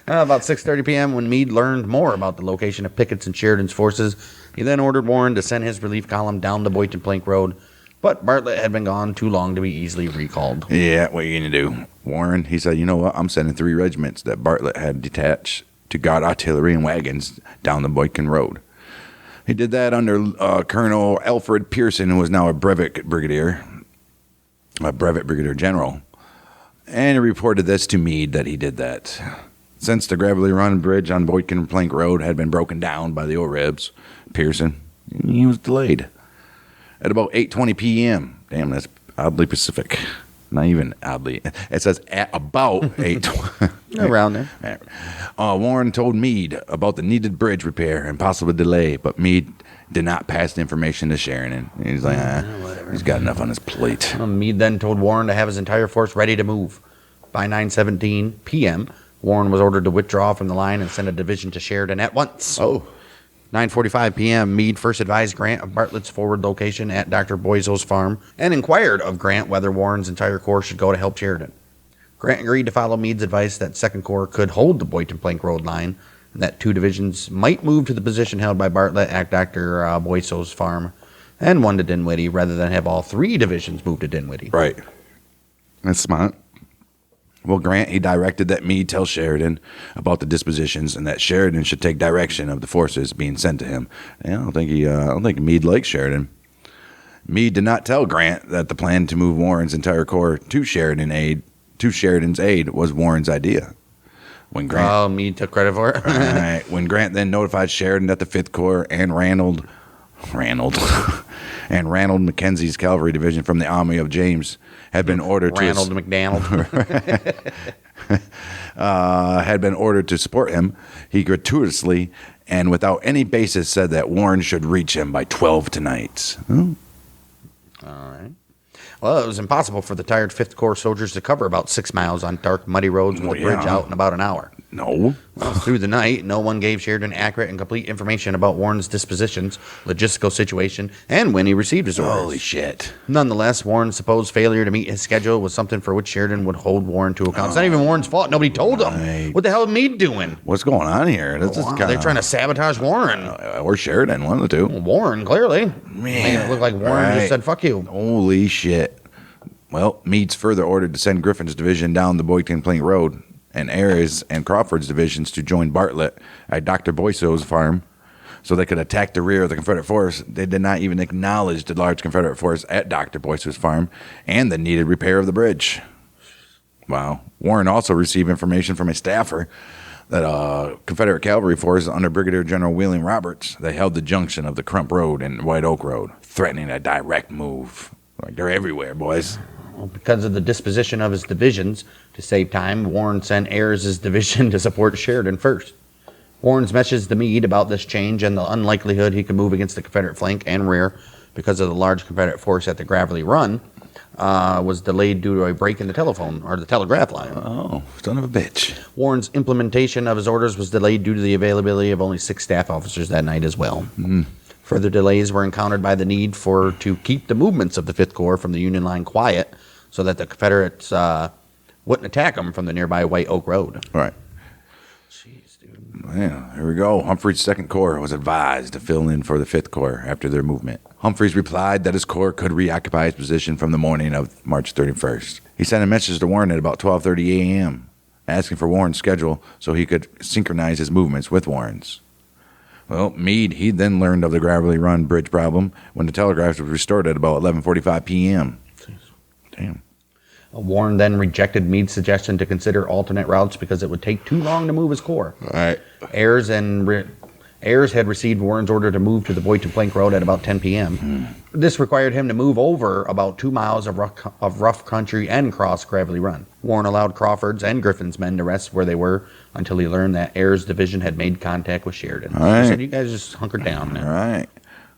Speaker 3: About 6:30 p.m. when Meade learned more about the location of Pickett's and Sheridan's forces, he then ordered Warren to send his relief column down the Boynton Plank Road. But Bartlett had been gone too long to be easily recalled.
Speaker 2: Yeah, what are you going to do? Warren, he said, you know what? I'm sending 3 regiments that Bartlett had detached to guard artillery and wagons down the Boykin Road. He did that under Colonel Alfred Pearson, who was now a brevet brigadier general. And he reported this to Meade that he did that. Since the Gravelly Run Bridge on Boykin Plank Road had been broken down by the Rebs, Pearson, he was delayed. At about 8:20 p.m. Damn, that's oddly Pacific. Not even oddly. It says at about 8:20.
Speaker 3: Around there.
Speaker 2: Warren told Meade about the needed bridge repair and possible delay, but Meade did not pass the information to Sheridan. He's like, whatever. He's got enough on his plate.
Speaker 3: Meade then told Warren to have his entire force ready to move. By 9:17 p.m., Warren was ordered to withdraw from the line and send a division to Sheridan at once. 9:45 p.m., Meade first advised Grant of Bartlett's forward location at Dr. Boyso's farm and inquired of Grant whether Warren's entire corps should go to help Sheridan. Grant agreed to follow Meade's advice that 2nd Corps could hold the Boynton Plank Road line and that 2 divisions might move to the position held by Bartlett at Dr. Boyso's farm and 1 to Dinwiddie rather than have all 3 divisions move to Dinwiddie.
Speaker 2: Right. That's smart. Well, Grant, he directed that Meade tell Sheridan about the dispositions and that Sheridan should take direction of the forces being sent to him. I don't think Meade likes Sheridan. Meade did not tell Grant that the plan to move Warren's entire corps to Sheridan's aid was Warren's idea. When Grant,
Speaker 3: Meade took credit for it.
Speaker 2: Right. When Grant then notified Sheridan that the 5th Corps and Ranald Mackenzie's cavalry division from the army of James had been ordered had been ordered to support him, he gratuitously and without any basis said that Warren should reach him by 12 tonight.
Speaker 3: All right. Well, it was impossible for the tired 5th Corps soldiers to cover about 6 miles on dark, muddy roads with the bridge out in about an hour.
Speaker 2: No.
Speaker 3: Well, through the night, no one gave Sheridan accurate and complete information about Warren's dispositions, logistical situation, and when he received his orders.
Speaker 2: Holy shit.
Speaker 3: Nonetheless, Warren's supposed failure to meet his schedule was something for which Sheridan would hold Warren to account. It's not even Warren's fault. Nobody told him.
Speaker 2: Right.
Speaker 3: What the hell is Meade doing?
Speaker 2: What's going on here? This is
Speaker 3: They're trying to sabotage Warren.
Speaker 2: Or Sheridan, one of the two.
Speaker 3: Warren, clearly.
Speaker 2: Man,
Speaker 3: Making it look like Warren just said, fuck you.
Speaker 2: Holy shit. Well, Meade's further ordered to send Griffin's division down the Boykin Plank Road and Ayres and Crawford's divisions to join Bartlett at Dr. Boyso's farm so they could attack the rear of the Confederate force. They did not even acknowledge the large Confederate force at Dr. Boyso's farm and the needed repair of the bridge. Wow. Warren also received information from a staffer that Confederate cavalry force under Brigadier General Wheeling Roberts, they held the junction of the Crump Road and White Oak Road, threatening a direct move. Like, they're everywhere, boys.
Speaker 3: Well, because of the disposition of his divisions, to save time, Warren sent Ayres' division to support Sheridan first. Warren's message to Meade about this change and the unlikelihood he could move against the Confederate flank and rear because of the large Confederate force at the Gravelly Run was delayed due to a break in the telephone or the telegraph line.
Speaker 2: Oh, son of a bitch.
Speaker 3: Warren's implementation of his orders was delayed due to the availability of only 6 staff officers that night as well. Further delays were encountered by the need to keep the movements of the 5th Corps from the Union line quiet so that the Confederates wouldn't attack them from the nearby White Oak Road.
Speaker 2: Right.
Speaker 3: Jeez, dude.
Speaker 2: Yeah, here we go. Humphrey's 2nd Corps was advised to fill in for the 5th Corps after their movement. Humphreys replied that his corps could reoccupy his position from the morning of March 31st. He sent a message to Warren at about 12:30 a.m., asking for Warren's schedule so he could synchronize his movements with Warren's. Well, Meade, he then learned of the Gravelly Run bridge problem when the telegraph was restored at about 11:45 p.m. Damn.
Speaker 3: Warren then rejected Meade's suggestion to consider alternate routes because it would take too long to move his corps.
Speaker 2: All right.
Speaker 3: Ayres had received Warren's order to move to the Boydton Plank Road at about 10 p.m. This required him to move over about 2 miles of rough country and cross Gravelly Run. Warren allowed Crawford's and Griffin's men to rest where they were until he learned that Ayres' division had made contact with Sheridan.
Speaker 2: All right.
Speaker 3: He said, you guys just hunker down now.
Speaker 2: All right.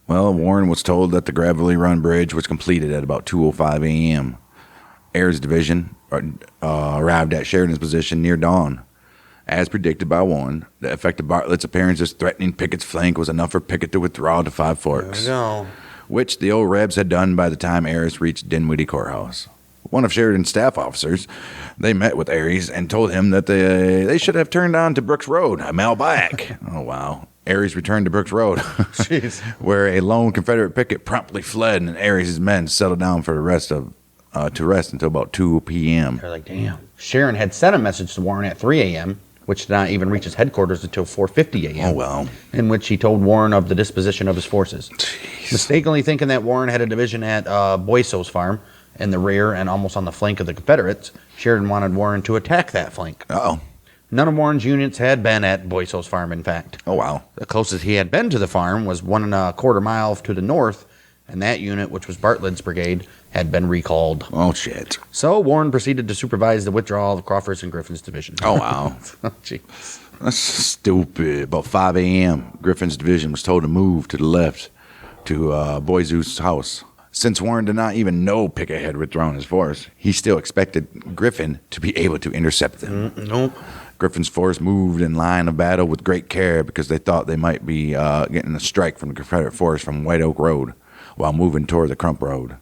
Speaker 2: Well, Warren was told that the Gravelly Run bridge was completed at about 2:05 a.m. Ayres' division arrived at Sheridan's position near dawn. As predicted by Warren, the effect of Bartlett's appearance as threatening Pickett's flank was enough for Pickett to withdraw to Five Forks, which the old Rebs had done by the time Ayres reached Dinwiddie Courthouse. One of Sheridan's staff officers, they met with Ayres and told him that they should have turned on to Brooks Road, a mile back. Oh, wow. Ayres returned to Brooks Road, where a lone Confederate picket promptly fled, and Ayres' men settled down for the rest until about 2 p.m.
Speaker 3: They're like, damn. Sheridan had sent a message to Warren at 3 a.m., which did not even reach his headquarters until 4:50 a.m.
Speaker 2: Oh, well.
Speaker 3: In which he told Warren of the disposition of his forces.
Speaker 2: Jeez.
Speaker 3: Mistakenly thinking that Warren had a division at Boyso's farm in the rear and almost on the flank of the Confederates, Sheridan wanted Warren to attack that flank.
Speaker 2: Uh-oh.
Speaker 3: None of Warren's units had been at Boyso's farm, in fact.
Speaker 2: Oh, wow.
Speaker 3: The closest he had been to the farm was 1.25 miles to the north, and that unit, which was Bartlett's brigade, had been recalled.
Speaker 2: Oh, shit.
Speaker 3: So Warren proceeded to supervise the withdrawal of Crawford's and Griffin's division.
Speaker 2: Oh, wow.
Speaker 3: Jeez.
Speaker 2: That's stupid. About 5 a.m., Griffin's division was told to move to the left to Boyso's house. Since Warren did not even know Pickett had withdrawn his force, he still expected Griffin to be able to intercept them.
Speaker 3: Nope.
Speaker 2: Griffin's force moved in line of battle with great care because they thought they might be getting a strike from the Confederate force from White Oak Road while moving toward the Crump Road.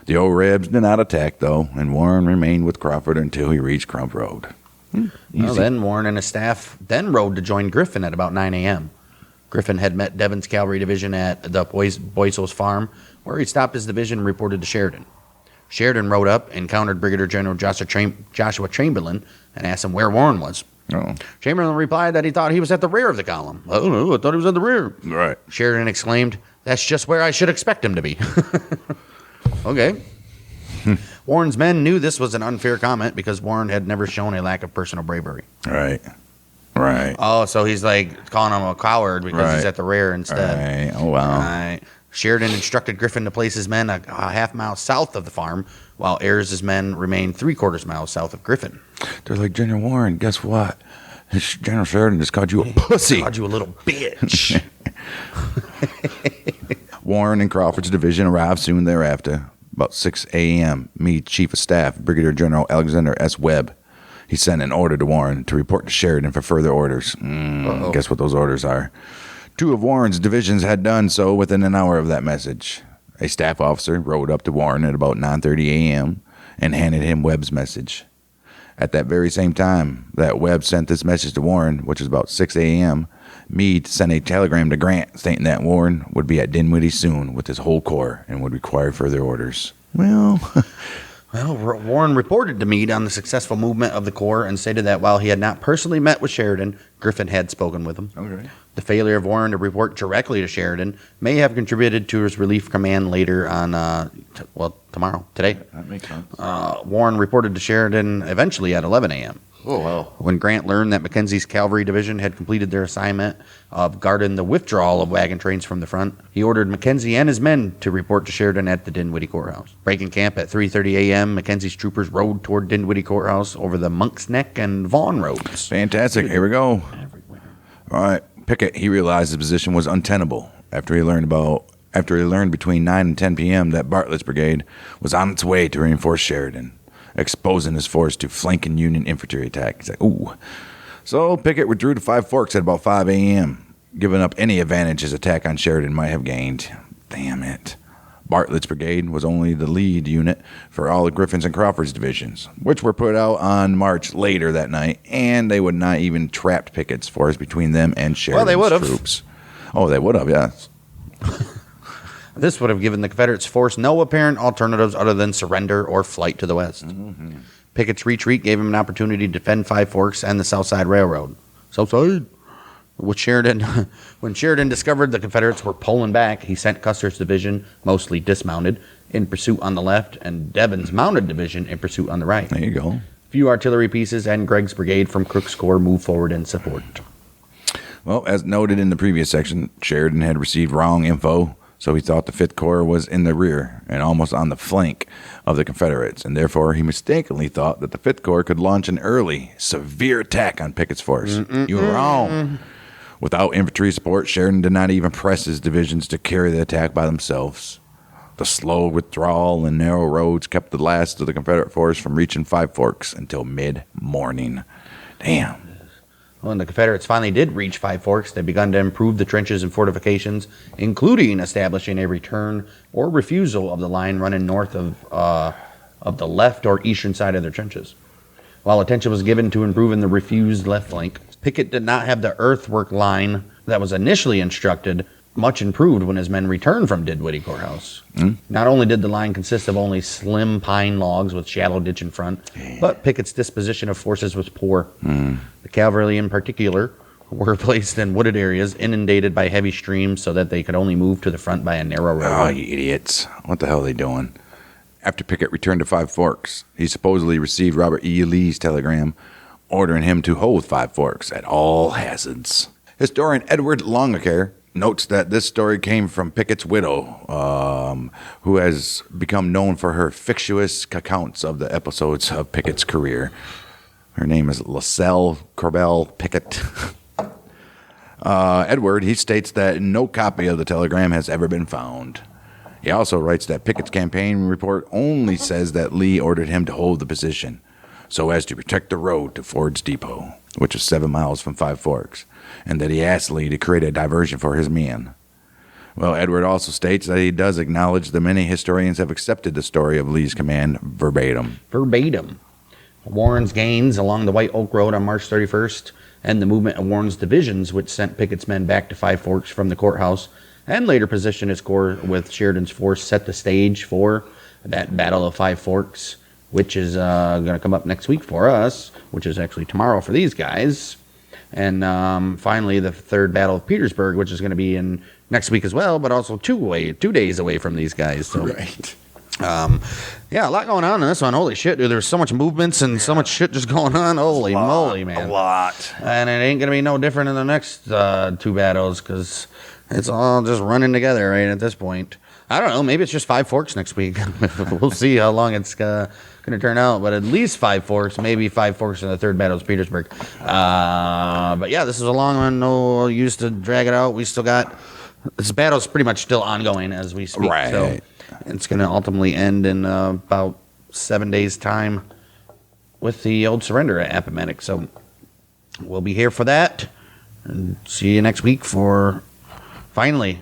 Speaker 2: The old Rebs did not attack, though, and Warren remained with Crawford until he reached Crump Road.
Speaker 3: Well, then Warren and his staff then rode to join Griffin at about 9 a.m. Griffin had met Devon's cavalry division at the Boyso's farm, where he stopped his division and reported to Sheridan. Sheridan rode up, encountered Brigadier General Joshua Chamberlain, and asked him where Warren was.
Speaker 2: Oh.
Speaker 3: Chamberlain replied that he thought he was at the rear of the column. Oh, I thought he was at the rear.
Speaker 2: Right.
Speaker 3: Sheridan exclaimed, "That's just where I should expect him to be." Okay. Warren's men knew this was an unfair comment because Warren had never shown a lack of personal bravery.
Speaker 2: Right. Right.
Speaker 3: Oh, so he's like calling him a coward because he's at the rear instead.
Speaker 2: Right. Oh, wow.
Speaker 3: Right. Sheridan instructed Griffin to place his men a half mile south of the farm, while Ayres' men remained 3/4 miles south of Griffin.
Speaker 2: They're like, General Warren, guess what? General Sheridan just called you a pussy.
Speaker 3: Called you a little bitch.
Speaker 2: Warren and Crawford's division arrived soon thereafter. About 6 a.m., Meade Chief of Staff, Brigadier General Alexander S. Webb, he sent an order to Warren to report to Sheridan for further orders. Guess what those orders are? 2 of Warren's divisions had done so within an hour of that message. A staff officer rode up to Warren at about 9:30 a.m. and handed him Webb's message. At that very same time that Webb sent this message to Warren, which was about 6 a.m., Meade sent a telegram to Grant stating that Warren would be at Dinwiddie soon with his whole corps and would require further orders. Well,
Speaker 3: Warren reported to Meade on the successful movement of the corps and stated that while he had not personally met with Sheridan, Griffin had spoken with him.
Speaker 2: Okay.
Speaker 3: The failure of Warren to report directly to Sheridan may have contributed to his relief command later on, today.
Speaker 2: That makes sense.
Speaker 3: Warren reported to Sheridan eventually at 11 a.m.
Speaker 2: Oh, well.
Speaker 3: When Grant learned that Mackenzie's cavalry division had completed their assignment of guarding the withdrawal of wagon trains from the front, he ordered Mackenzie and his men to report to Sheridan at the Dinwiddie Courthouse. Breaking camp at 3:30 a.m., Mackenzie's troopers rode toward Dinwiddie Courthouse over the Monk's Neck and Vaughan roads.
Speaker 2: Fantastic. Here we go.
Speaker 3: Everywhere.
Speaker 2: All right. Pickett, he realized his position was untenable after he learned about after he learned between 9 and 10 p.m. that Bartlett's brigade was on its way to reinforce Sheridan, exposing his force to flanking Union infantry attack. He's like, ooh. So Pickett withdrew to Five Forks at about 5 a.m., giving up any advantage his attack on Sheridan might have gained. Damn it. Bartlett's brigade was only the lead unit for all of Griffin's and Crawford's divisions, which were put out on march later that night, and they would not even trapped Pickett's force between them and Sheridan's troops. Oh, they would have, yes.
Speaker 3: This would have given the Confederates force no apparent alternatives other than surrender or flight to the west.
Speaker 2: Mm-hmm.
Speaker 3: Pickett's retreat gave him an opportunity to defend Five Forks and the Southside Railroad. Southside? When Sheridan discovered the Confederates were pulling back, he sent Custer's division, mostly dismounted, in pursuit on the left, and Devon's mounted division in pursuit on the right.
Speaker 2: There you go.
Speaker 3: Few artillery pieces and Gregg's brigade from Crook's Corps moved forward in support.
Speaker 2: Well, as noted in the previous section, Sheridan had received wrong info, so he thought the 5th Corps was in the rear and almost on the flank of the Confederates, and therefore he mistakenly thought that the 5th Corps could launch an early, severe attack on Pickett's force. You were wrong. Without infantry support, Sheridan did not even press his divisions to carry the attack by themselves. The slow withdrawal and narrow roads kept the last of the Confederate force from reaching Five Forks until mid-morning. Damn.
Speaker 3: When the Confederates finally did reach Five Forks, they began to improve the trenches and fortifications, including establishing a return or refusal of the line running north of the left or eastern side of their trenches. While attention was given to improving the refused left flank, Pickett did not have the earthwork line that was initially instructed much improved when his men returned from Dinwiddie Courthouse. Not only did the line consist of only slim pine logs with shallow ditch in front, but Pickett's disposition of forces was poor. The cavalry in particular were placed in wooded areas inundated by heavy streams so that they could only move to the front by a narrow road.
Speaker 2: Oh, you idiots. What the hell are they doing? After Pickett returned to Five Forks, he supposedly received Robert E. Lee's telegram ordering him to hold Five Forks at all hazards. Historian Edward Longacre notes that this story came from Pickett's widow, who has become known for her fictitious accounts of the episodes of Pickett's career. Her name is Lascelle Corbell Pickett. Edward, he states that no copy of the telegram has ever been found. He also writes that Pickett's campaign report only says that Lee ordered him to hold the position so as to protect the road to Ford's Depot, which is 7 miles from Five Forks, and that he asked Lee to create a diversion for his men. Well, Edward also states that he does acknowledge that many historians have accepted the story of Lee's command verbatim.
Speaker 3: Warren's gains along the White Oak Road on March 31st and the movement of Warren's divisions, which sent Pickett's men back to Five Forks from the courthouse and later positioned his corps with Sheridan's force, set the stage for that Battle of Five Forks, which is going to come up next week for us, which is actually tomorrow for these guys. And finally, the third Battle of Petersburg, which is going to be in next week as well, but also 2 days away from these guys. So,
Speaker 2: Right.
Speaker 3: Yeah, a lot going on in this one. Holy shit, dude. There's so much movements and so much shit just going on. Holy moly, man.
Speaker 2: A lot.
Speaker 3: And it ain't going to be no different in the next 2 battles because it's all just running together right at this point. I don't know. Maybe it's just Five Forks next week. We'll see how long it's going to turn out. But at least Five Forks, maybe Five Forks in the third battle is Petersburg. But yeah, this is a long one. No use to drag it out. We still got... This battle's pretty much still ongoing as we speak.
Speaker 2: Right.
Speaker 3: So it's going to ultimately end in about 7 days' time with the old surrender at Appomattox. So we'll be here for that. And see you next week for, finally,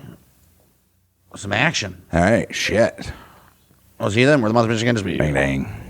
Speaker 3: some action.
Speaker 2: All right, shit.
Speaker 3: We'll see you then. We're the Mother Michigan.
Speaker 2: Bang, dang.